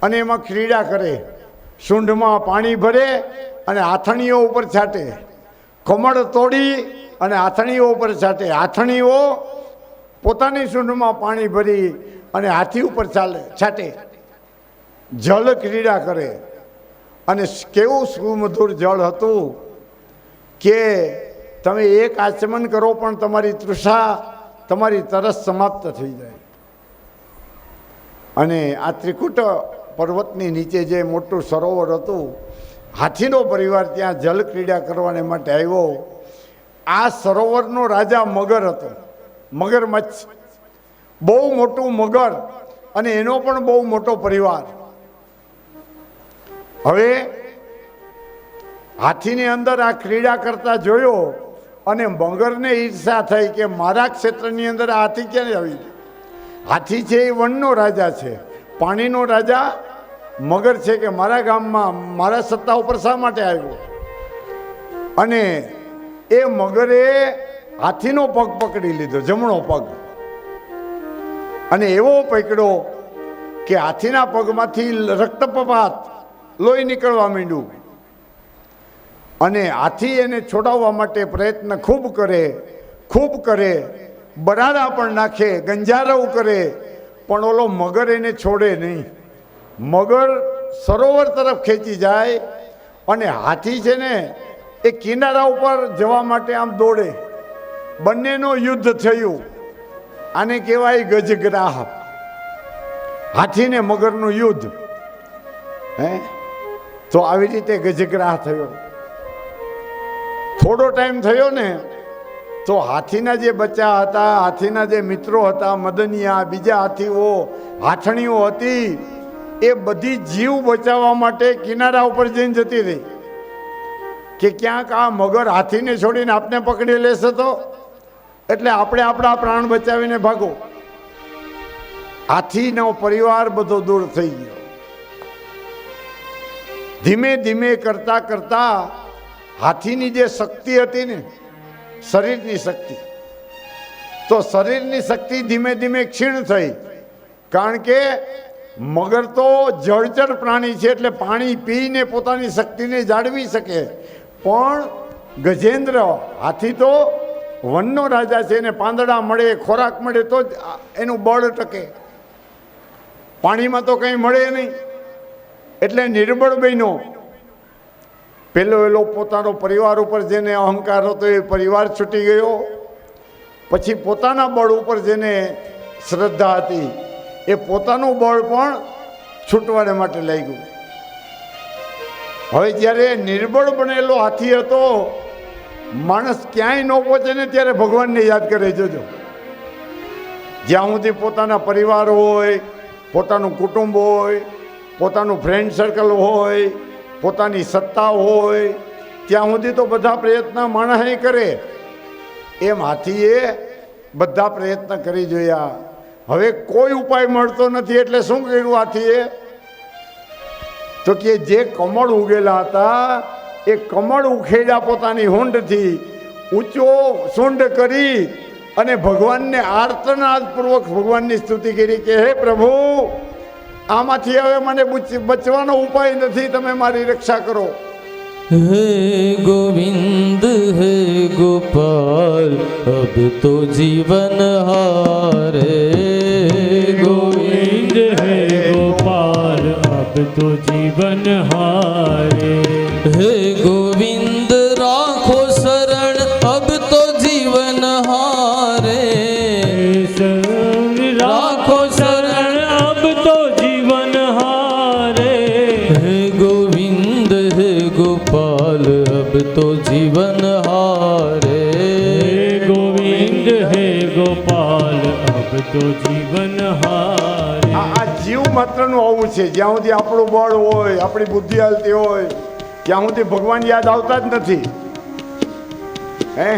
અને એમાં ક્રીડા કરે. સૂંઢમાં પાણી ભરે અને હાથણીઓ ઉપર છાંટે. કમળ તોડી અને હાથણીઓ ઉપર છાંટે. હાથણીઓ પોતાની સૂંઢમાં પાણી ભરી અને હાથી ઉપર છાંટે. જળ ક્રીડા કરે. અને કેવું સુમધુર જળ હતું કે તમે એક આચમન કરો પણ તમારી તૃષા, તમારી તરસ સમાપ્ત થઈ જાય. અને આ ત્રિકુટ પર્વતની નીચે જે મોટું સરોવર હતું, હાથીનો પરિવાર ત્યાં જલ ક્રીડા કરવાને માટે આવ્યો. આ સરોવરનો રાજા મગર હતો. મગરમચ્છ, બહુ મોટું મગર, અને એનો પણ બહુ મોટો પરિવાર. હવે હાથીની અંદર આ ક્રીડા કરતા જોયો, અને મગરને ઈર્ષા થઈ કે મારા ક્ષેત્રની અંદર આ હાથી ક્યારે આવી ગયો? હાથી છે એ વનનો રાજા છે, પાણીનો રાજા મગર છે કે મારા ગામમાં મારા સત્તા ઉપર શા માટે આવ્યો? અને એ મગરે હાથીનો પગ પકડી લીધો, જમણો પગ, અને એવો પકડ્યો કે હાથીના પગમાંથી રક્તપ્રપાત, લોહી નીકળવા માંડ્યું. અને હાથી એને છોડાવવા માટે પ્રયત્ન ખૂબ કરે, બરાડા પણ નાખે, ગંજારવ કરે, પણ ઓલો મગર એને છોડે નહીં. મગર સરોવર તરફ ખેંચી જાય, અને હાથી છે ને એ કિનારા ઉપર જવા માટે આમ દોડે. બંનેનો યુદ્ધ થયું. આને કહેવાય ગજગ્રાહ. હાથી ને મગરનું યુદ્ધ. હે, તો આવી રીતે ગજગ્રાહ થયો. થોડો ટાઈમ થયો ને તો હાથીના જે બચ્ચા હતા, હાથીના જે મિત્રો હતા, મદનિયા, બીજા હાથીઓ, હાથણીઓ હતી, એ બધી જીવ બચાવવા માટે કિનારા ઉપર જઈને જતી રહી કે ક્યાંક આ મગર હાથીને છોડીને આપને પકડી લેશે તો, એટલે આપણે આપણા પ્રાણ બચાવીને ભાગો. હાથીનો પરિવાર બધો દૂર થઈ ગયો. ધીમે ધીમે કરતા કરતા હાથીની જે શક્તિ હતી ને, શરીરની શક્તિ, તો શરીરની શક્તિ ધીમે ધીમે ક્ષીણ થઈ. કારણ કે મગર તો જળચર પ્રાણી છે, એટલે પાણી પીને પોતાની શક્તિને જાળવી શકે, પણ ગજેન્દ્ર હાથી તો વનનો રાજા છે, એને પાંદડા મળે, ખોરાક મળે તો જ એનું બળ ટકે. પાણીમાં તો કંઈ મળે નહીં, એટલે નિર્બળ બન્યો. પેલો પોતાનો પરિવાર ઉપર જેને અહંકાર હતો એ પરિવાર છૂટી ગયો. પછી પોતાના બળ ઉપર જેને શ્રદ્ધા હતી એ પોતાનું બળ પણ છૂટવાને માટે લાગ્યું. હવે જ્યારે નિર્બળ બનેલો હાથી હતો, માણસ ક્યાંય ન પહોંચે ને ત્યારે ભગવાનને યાદ કરે. જોજો, જ્યાં સુધી પોતાના પરિવાર હોય, પોતાનું કુટુંબ હોય, પોતાનું ફ્રેન્ડ સર્કલ હોય, પોતાની સત્તા હોય, ત્યાં સુધી તો બધા પ્રયત્ન માણસ કરે. એમ હાથીએ બધા પ્રયત્ન કરી જોયા. હવે કોઈ ઉપાય મળતો નથી, એટલે શું કર્યું હાથીએ? તો કે જે કમળ ઉગેલા હતા એ કમળ ઉખેડ્યા પોતાની હોંડથી, ઊંચો સૂંઢ કરી અને ભગવાનને આર્તનાદપૂર્વક ભગવાનની સ્તુતિ કરી કે હે પ્રભુ, આમાંથી હવે મને બચવાનો ઉપાય નથી, તમે મારી રક્ષા કરો. હે ગોવિંદ હે ગોપાલ અબ તો જીવન હારે. गोविंद है गोपाल अब तो जीवन हारे. હે ગોવિંદ રાખો શરણ અબ તો જીવન હારે. રાખો શરણ अब तो जीवन हारे. હે ગોવિંદ હે ગોપાલ અબ તો જીવન હારે. गोविंद है गोपाल अब तो जीवन हारे. આ જીવ માત્રનું આવું છે. જ્યાં સુધી આપણું બળ હોય, આપણી બુદ્ધિ હાલતી હોય, ત્યાં સુધી ભગવાન યાદ આવતા જ નથી. હે,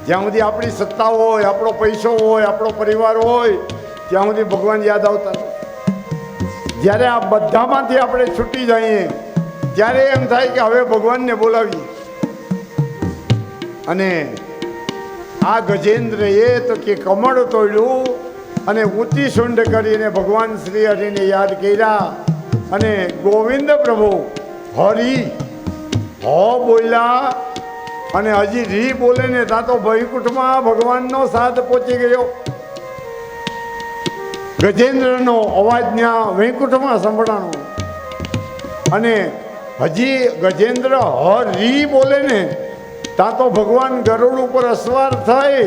જ્યાં સુધી આપણી સત્તા હોય, આપણો પૈસો હોય, આપણો પરિવાર હોય, ત્યાં સુધી ભગવાન યાદ આવતા નથી. જ્યારે આ બધામાંથી આપણે છૂટી જઈએ ત્યારે એમ થાય કે હવે ભગવાનને બોલાવીએ. અને આ ગજેન્દ્રએ તો કે કમળ તોડ્યું અને ઊંચી સૂંઢ કરીને ભગવાન શ્રી હરિને યાદ કર્યા. અને ગોવિંદ પ્રભુ હરિ હો બોલ્યા, અને હજી રી બોલે ને ત્યાં તો વૈકુંઠમાં ભગવાનનો સાથ પહોંચી ગયો. ગજેન્દ્રનો અવાજ ત્યાં વૈકુંઠમાં સંભળાણો. અને હજી ગજેન્દ્ર હરી બોલે ને ત્યાં તો ભગવાન ગરુડ ઉપર અસવાર થઈ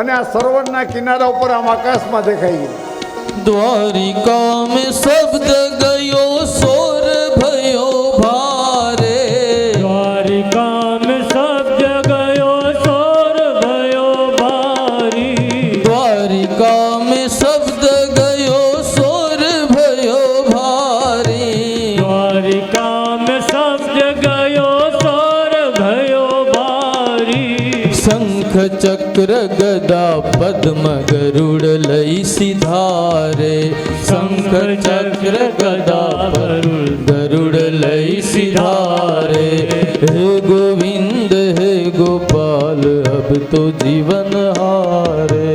અને આ સરોવરના કિનારા ઉપર આમ આકાશમાં દેખાઈ ગયું. દ્વારિકા મેં શબ્દ ગયો સોર ભયો ભારે. द्वारिका में शब्द गयो सोर भयो भारी. દ્વારિકા મેં શબ્દ ગયો સોર ભયો ભારી. द्वारिका में शब्द गयो सोर भयो भारी. શંખ ચક્ર ગદા પદ્મ ગરુડ લઈ સિધારે. શંખ ચક્ર ગદા ગરુડ લઈ સિધારે. હે ગોવિંદ હે ગોપાલ અબ તો જીવન હારે.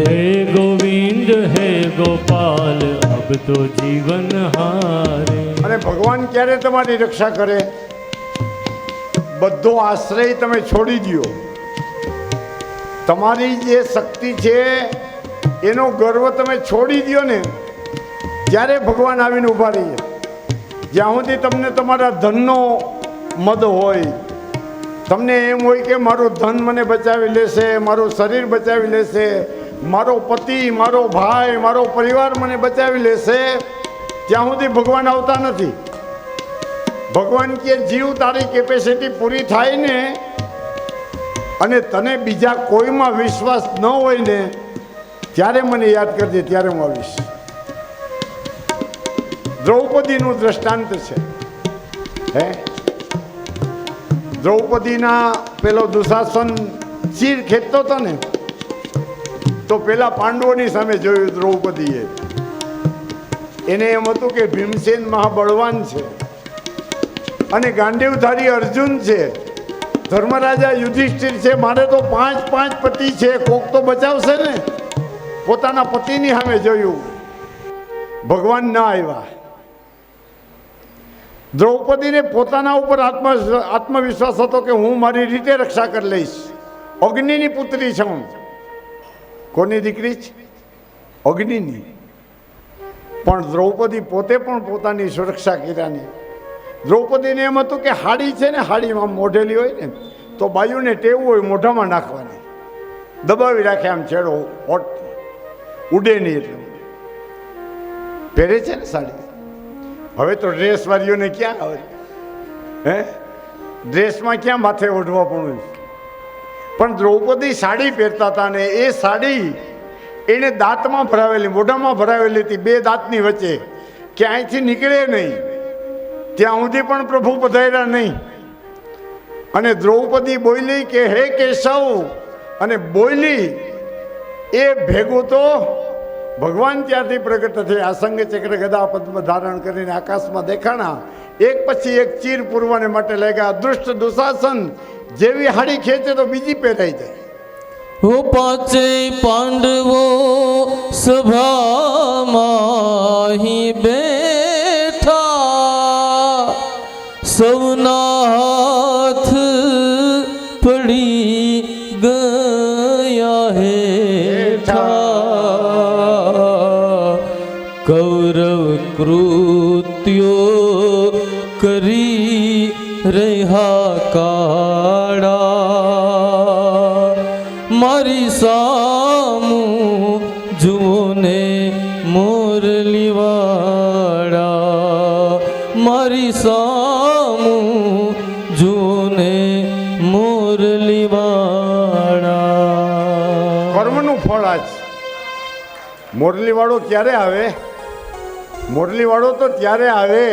हे गोविंद हे गोपाल अब तो जीवन हारे. અને ભગવાન ક્યારે તમારી રક્ષા કરે? બધો આશ્રય તમે છોડી દો. તમારી જે શક્તિ છે એનો ગર્વ તમે છોડી દો ને ત્યારે ભગવાન આવીને ઊભા રહીએ. જ્યાં સુધી તમને તમારા ધનનો મદ હોય, તમને એમ હોય કે મારું ધન મને બચાવી લેશે, મારું શરીર બચાવી લેશે, મારો પતિ, મારો ભાઈ, મારો પરિવાર મને બચાવી લેશે, ત્યાં સુધી ભગવાન આવતા નથી. ભગવાન કે જીવ તારી કેપેસિટી પૂરી થાય ને અને તને બીજા કોઈમાં વિશ્વાસ ન હોય ને ત્યારે મને યાદ કરજે, ત્યારે હું આવીશ. દ્રૌપદીનું દ્રષ્ટાંત છે. હે, દ્રૌપદીના પેલો દુશાસન ચીર ખેંચતો હતો ને તો પેલા પાંડવોની સામે જોયું દ્રૌપદીએ. એને એમ હતું કે ભીમસેન મહાબળવાન છે અને ગાંડીવધારી અર્જુન છે, ધર્મરાજા યુધિષ્ઠિર છે, મારે તો 5 પતિ છે, કોક તો બચાવશે ને. પોતાના પતિની સામે જોયું, ભગવાન ના આવ્યા. દ્રૌપદીને પોતાના ઉપર આત્મવિશ્વાસ હતો કે હું મારી રીતે રક્ષા કરી લઈશ. અગ્નિની પુત્રી છું. કોની દીકરી છે? અગ્નિની. પણ દ્રૌપદી પોતે પણ પોતાની સુરક્ષા કર્યાની. દ્રૌપદીને એમ હતું કે હાડી છે ને, હાડીમાં મોઢેલી હોય ને તો બાયુને ટેવું હોય મોઢામાં નાખવાની, દબાવી રાખે આમ છેડો હોટ ઉડે નહીં એટલે પહેરે છે ને સાડી. હવે તો ડ્રેસ વાળીઓને ક્યાં આવે, હે ડ્રેસમાં ક્યાં માથે ઓઢવા પણ દ્રૌપદી સાડી પહેરતા હતા ને એ સાડી એને દાંતમાં ભરાવેલી, મોઢામાં ભરાવેલી હતી, બે દાંતની વચ્ચે, કે અહીંથી નીકળે નહીં ત્યાં સુધી પણ પ્રભુ પધાર્યા નહીં. અને દ્રૌપદી બોલી કે હે કેશવ, અને બોલી એ ભેગું તો ભગવાન ત્યાંથી પ્રગટ થઈ, આસંગ ચક્ર ગદા પદ્મ ધારણ કરીને આકાશમાં દેખાણા. એક પછી એક ચીર પૂરવાને માટે લાગ્યા. દુષ્ટ દુશાસન જેવી હાડી ખેંચે તો બીજી પહેરાઈ જાય. હો પાંચે પાંડવો સભામાં બેઠા, સૌના હાથ પડી ગયા હેઠા. કૌરવ કૃત્યો કરી રહ્યા કાળા, મારી સામું જુઓ ને મોરલીવાળા, મારી સામું જુઓ ને મોરલીવાળા. કર્મનું ફળ આજ. મોરલીવાળો ક્યારે આવે? મોરલીવાળો તો ત્યારે આવે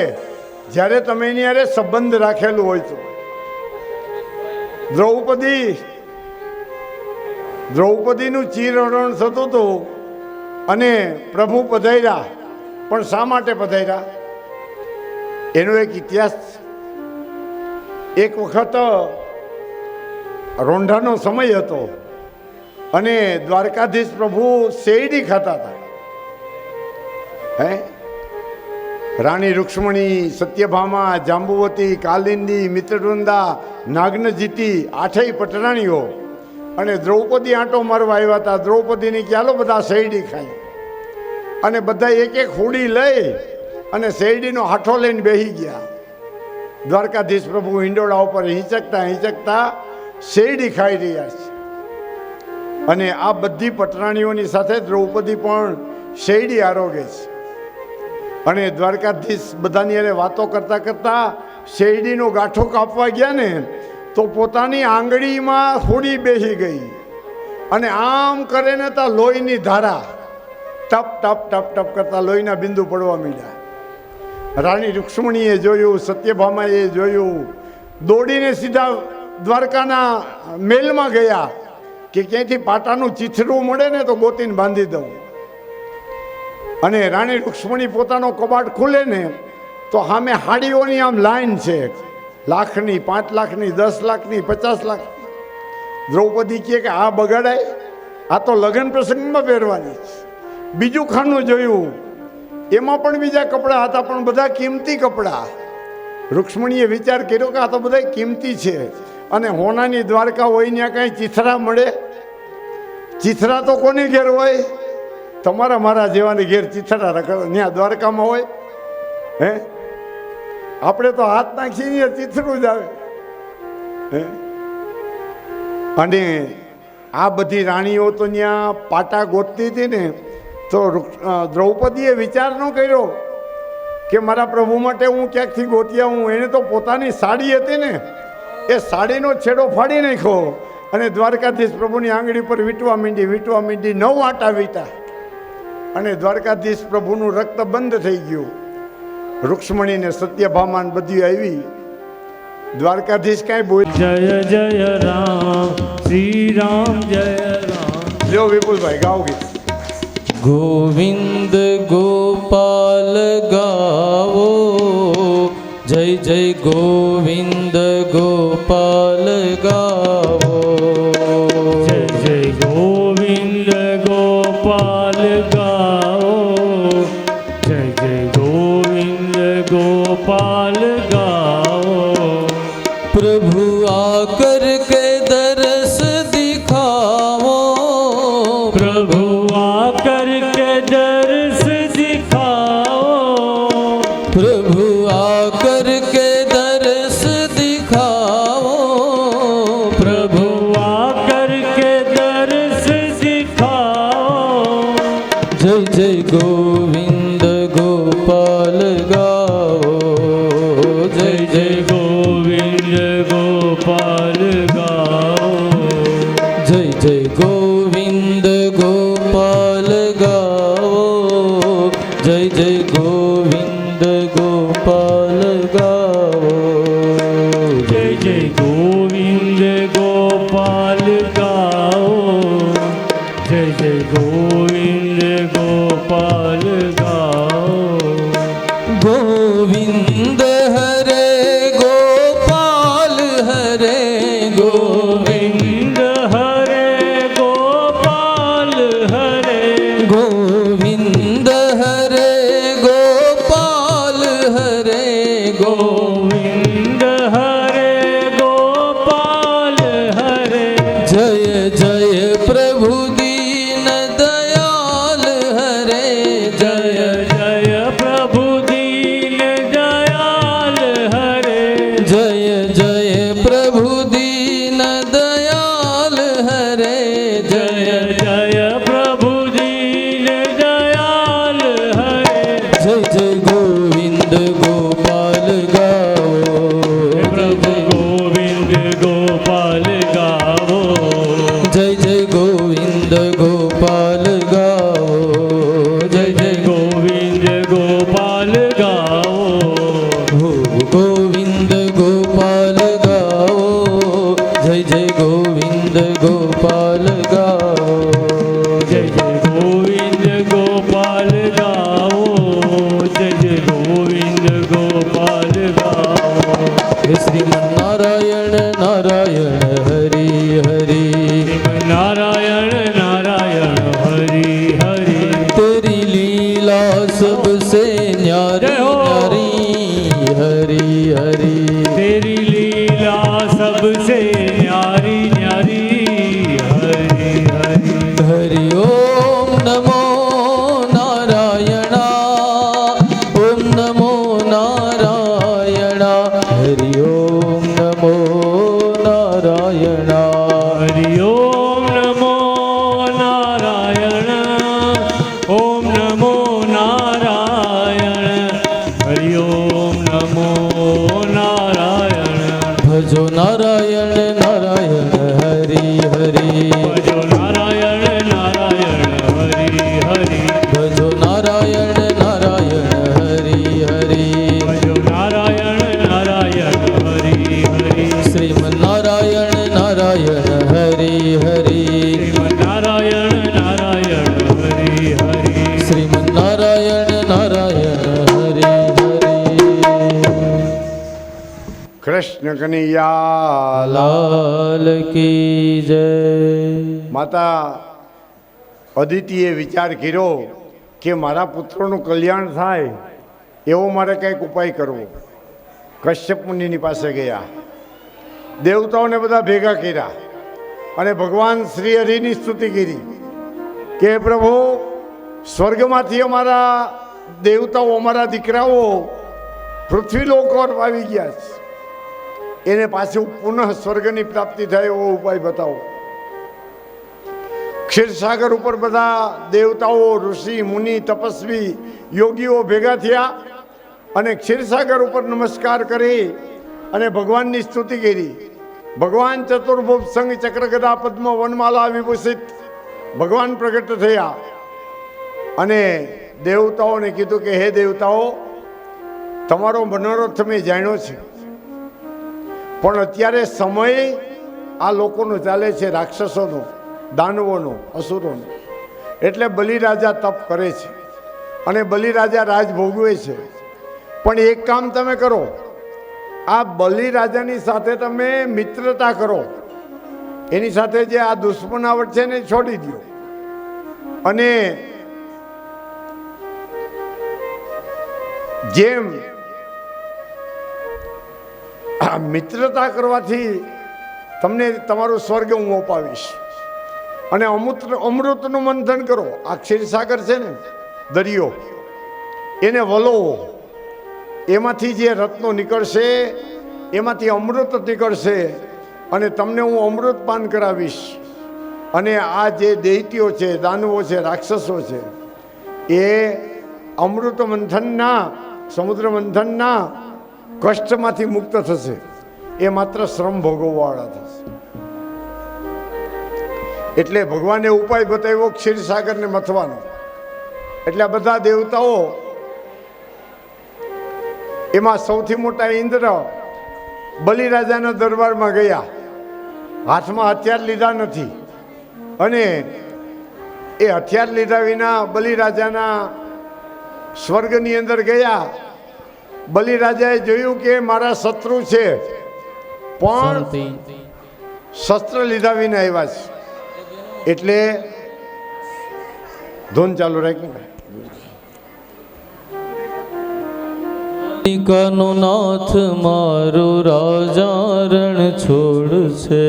જ્યારે તમે એની હારે સંબંધ રાખેલું હોય તો. દ્રૌપદીનું ચીરહરણ થતું હતું અને પ્રભુ પધાર્યા. પણ શા માટે પધાર્યા એનો એક ઇતિહાસ. એક વખત રોંઢાનો સમય હતો અને દ્વારકાધીશ પ્રભુ શેરડી ખાતા હતા. હે રાણી રૂક્ષ્મણી, સત્યભામા, જાંબુવતી, કાલિંદી, મિત્રવૃંદા, નાગનજીતી, આઠેય પટરાણીઓ અને દ્રૌપદી આંટો મારવા આવ્યા હતા. દ્રૌપદીની ચાલો બધા શેરડી ખાય, અને બધા એક એક હોડી લઈ અને શેરડીનો હાથો લઈને બેસી ગયા. દ્વારકાધીશ પ્રભુ હિંડોળા ઉપર હિંચકતા શેરડી ખાઈ રહ્યા છે. અને આ બધી પટરાણીઓની સાથે દ્રૌપદી પણ શેરડી આરોગે છે. અને દ્વારકાધીશ બધાની અરે વાતો કરતા કરતા શેરડીનો ગાંઠો કાપવા ગયા ને તો પોતાની આંગળીમાં હોડી બેસી ગઈ અને આમ કરે ને તા લોહીની ધારા ટપ ટપ ટપ ટપ કરતા લોહીના બિંદુ પડવા માંડ્યા. રાણી રૂક્ષ્મણીએ જોયું, સત્યભામાએ જોયું, દોડીને સીધા દ્વારકાના મેલમાં ગયા કે ક્યાંયથી પાટાનું ચીથડું મળે ને તો ગોતીને બાંધી દઉં. અને રાણી રૂક્ષ્મણી પોતાનો કબાટ ખુલે ને તો સામે હાડીઓની આમ લાઈન છે, લાખની, 5 લાખની, 10 લાખની, 50 લાખ. દ્રૌપદી કહે કે આ બગાડાય, આ તો લગ્ન પ્રસંગમાં પહેરવાની છે. બીજું ખાનું જોયું, એમાં પણ બીજા કપડાં હતા, પણ બધા કિંમતી કપડાં. રૂક્ષ્મણીએ વિચાર કર્યો કે આ તો બધા કિંમતી છે, અને હોનાની દ્વારકા હોય ત્યાં કાંઈ ચીથરા મળે? ચીથરા તો કોની ઘેર હોય? તમારા મારા જેવાની ઘેર ચીથરા ત્યાં દ્વારકામાં હોય? હે આપણે તો હાથ નાખીને ચીથરું જ આવે. હે અને આ બધી રાણીઓ તો ત્યાં પાટા ગોતતી હતી ને, તો દ્રૌપદીએ વિચાર ન કર્યો કે મારા પ્રભુ માટે હું ક્યાંકથી ગોતી આવું. એને તો પોતાની સાડી હતી ને, એ સાડીનો છેડો ફાડી નાખ્યો અને દ્વારકાધીશ પ્રભુની આંગળી પર વીંટવા માંડી. 9 આટા વીંટા અને દ્વારકાધીશ પ્રભુનું રક્ત બંધ થઈ ગયું. રૂક્ષ્મણીને, સત્યભામાને બધી આવી. દ્વારકાધીશ કાંઈ બોલ. જય જય રામ, શ્રી રામ જય રામ. જો વિપુલભાઈ ગાઓ ગીત. ગોવિંદ ગોપાલ ગાવો, જય જય ગોવિંદ ગોપાલ ગાવો. જય જય ગોવિંદ ગોપાલ ગાઓ, જય જય ગોવિંદ ગોપાલ प्रभु आकर के दरस दिखाओ, प्रभु आकर के दर्श दिखाओ, प्रभु आकर के दरस दिखाओ, प्रभु आकर के दर्श दिखाओ। जय जय गोविंद गोपाल गाओ, जय जय गोविंद गोपाल गाओ, जय जय गोविंद गोपाल गाओ, जय जय गोविंद गोपाल गाओ, जय जय गोविंद गोपाल गाओ, जय जय गोविंद गोपाल गाओ। गोविंद हरे गोपाल हरे गोविंद हरे गोपाल हरे, गोविंद हरे गोपाल हरे गोविंद हरे गोपाल हरे। जय जय प्रभु दीन दयाल हरे, जय जय प्रभु दीन दयाल हरे, जय जय प्रभु दीन दयाल हरे, जय जय प्रभु दीन दयाल हरे। जय जय गोविंद गोपाल गाओ, प्रभु गोविंद गोपाल गाओ, जय जय गोविंद गोपाल गाओ, जय जय गोविंद गोपाल गाओ, हो गोविंद गोपाल गाओ, जय जय गोविंद गोपाल गाओ, जय जय गोविंद गोपाल गाओ, जय जय गोविंद गोपाल गाओ। श्रीमन्नारायण नारायण हरि हरि, नारायण नारायण हरि हरि, तेरी लीला सबसे न्यारी जय हो। न्यारी हरि हरि, तेरी लीला सबसे न्यारी न्यारी हरि हरि। हरि ओम नमो नारायणा, ओम नमो नारायणा, हरि ओम नमो नारायणा, हरि ओम नमो नारायण, ओम नमो नारायण, हरि ओम नमो नारायण। भजो नारायण नारायण हरि हरि, भजो नारायण नारायण हरि हरि, भजो नारायण नारायण हरि हरि, भजो नारायण नारायण हरि हरि, श्रीमन्नारायण नारायण हरि हरि, नारायण नारायण हरि हरि, श्रीमन्नारायण नारायण हरि हरि। કૃષ્ણ કનૈયા લાલ કી જય। માતા અદિતિએ વિચાર કર્યો કે મારા પુત્રોનું કલ્યાણ થાય એવો મારે કંઈક ઉપાય કરવો। કશ્યપ મુનિની પાસે ગયા, દેવતાઓને બધા ભેગા કર્યા અને ભગવાન શ્રી હરિની સ્તુતિ કરી કે પ્રભુ સ્વર્ગમાંથી અમારા દેવતાઓ, અમારા દીકરાઓ પૃથ્વીલોક પર આવી ગયા છે, એને પાછું પુનઃ સ્વર્ગની પ્રાપ્તિ થાય એવો ઉપાય બતાવો। ક્ષીરસાગર ઉપર બધા દેવતાઓ, ઋષિ, મુનિ, તપસ્વી, યોગીઓ ભેગા થયા અને ક્ષીરસાગર ઉપર નમસ્કાર કરી અને ભગવાનની સ્તુતિ કરી। ભગવાન ચતુર્ભુજ સંગ ચક્ર ગદા પદ્મ વનમાલા વિભૂષિત ભગવાન પ્રગટ થયા અને દેવતાઓને કીધું કે હે દેવતાઓ, તમારો મનોરથ મેં જાણ્યો છે, પણ અત્યારે સમય આ લોકોનો ચાલે છે, રાક્ષસોનો, દાનવોનો, અસુરોનો, એટલે બલિરાજા તપ કરે છે અને બલિરાજા રાજ ભોગવે છે। પણ એક કામ તમે કરો, આ બલિરાજાની સાથે તમે મિત્રતા કરો, એની સાથે જે આ દુશ્મનાવટ છે ને છોડી દો અને જેમ આ મિત્રતા કરવાથી તમને તમારું સ્વર્ગ હું અપાવીશ. અને અમૃતનું મંથન કરો. આ ક્ષીરસાગર છે ને, દરિયો, એને વલોવો. એમાંથી જે રત્નો નીકળશે એમાંથી અમૃત નીકળશે અને તમને હું અમૃત પાન કરાવીશ. અને આ જે દૈત્યો છે, દાનવો છે, રાક્ષસો છે, એ અમૃત મંથનના, સમુદ્ર મંથનના કષ્ટમાંથી મુક્ત થશે. એ માત્ર શ્રમ ભોગવવાવાળા થશે. એટલે ભગવાને ઉપાય બતાવ્યો ક્ષીરસાગરને મથવાનો. એટલે આ બધા દેવતાઓ, એમાં સૌથી મોટા ઇન્દ્ર બલિરાજાના દરબારમાં ગયા. હાથમાં હથિયાર લીધા નથી અને એ હથિયાર લીધા વિના બલિરાજાના સ્વર્ગની અંદર ગયા. બલિરાજાએ જોયું કે મારા શત્રુ છે પણ શસ્ત્ર લીધા વિના આવ્યા છે. એટલે ધૂન ચાલુ રાખી. કાનો નાથ મારું રાજા રણ છોડશે.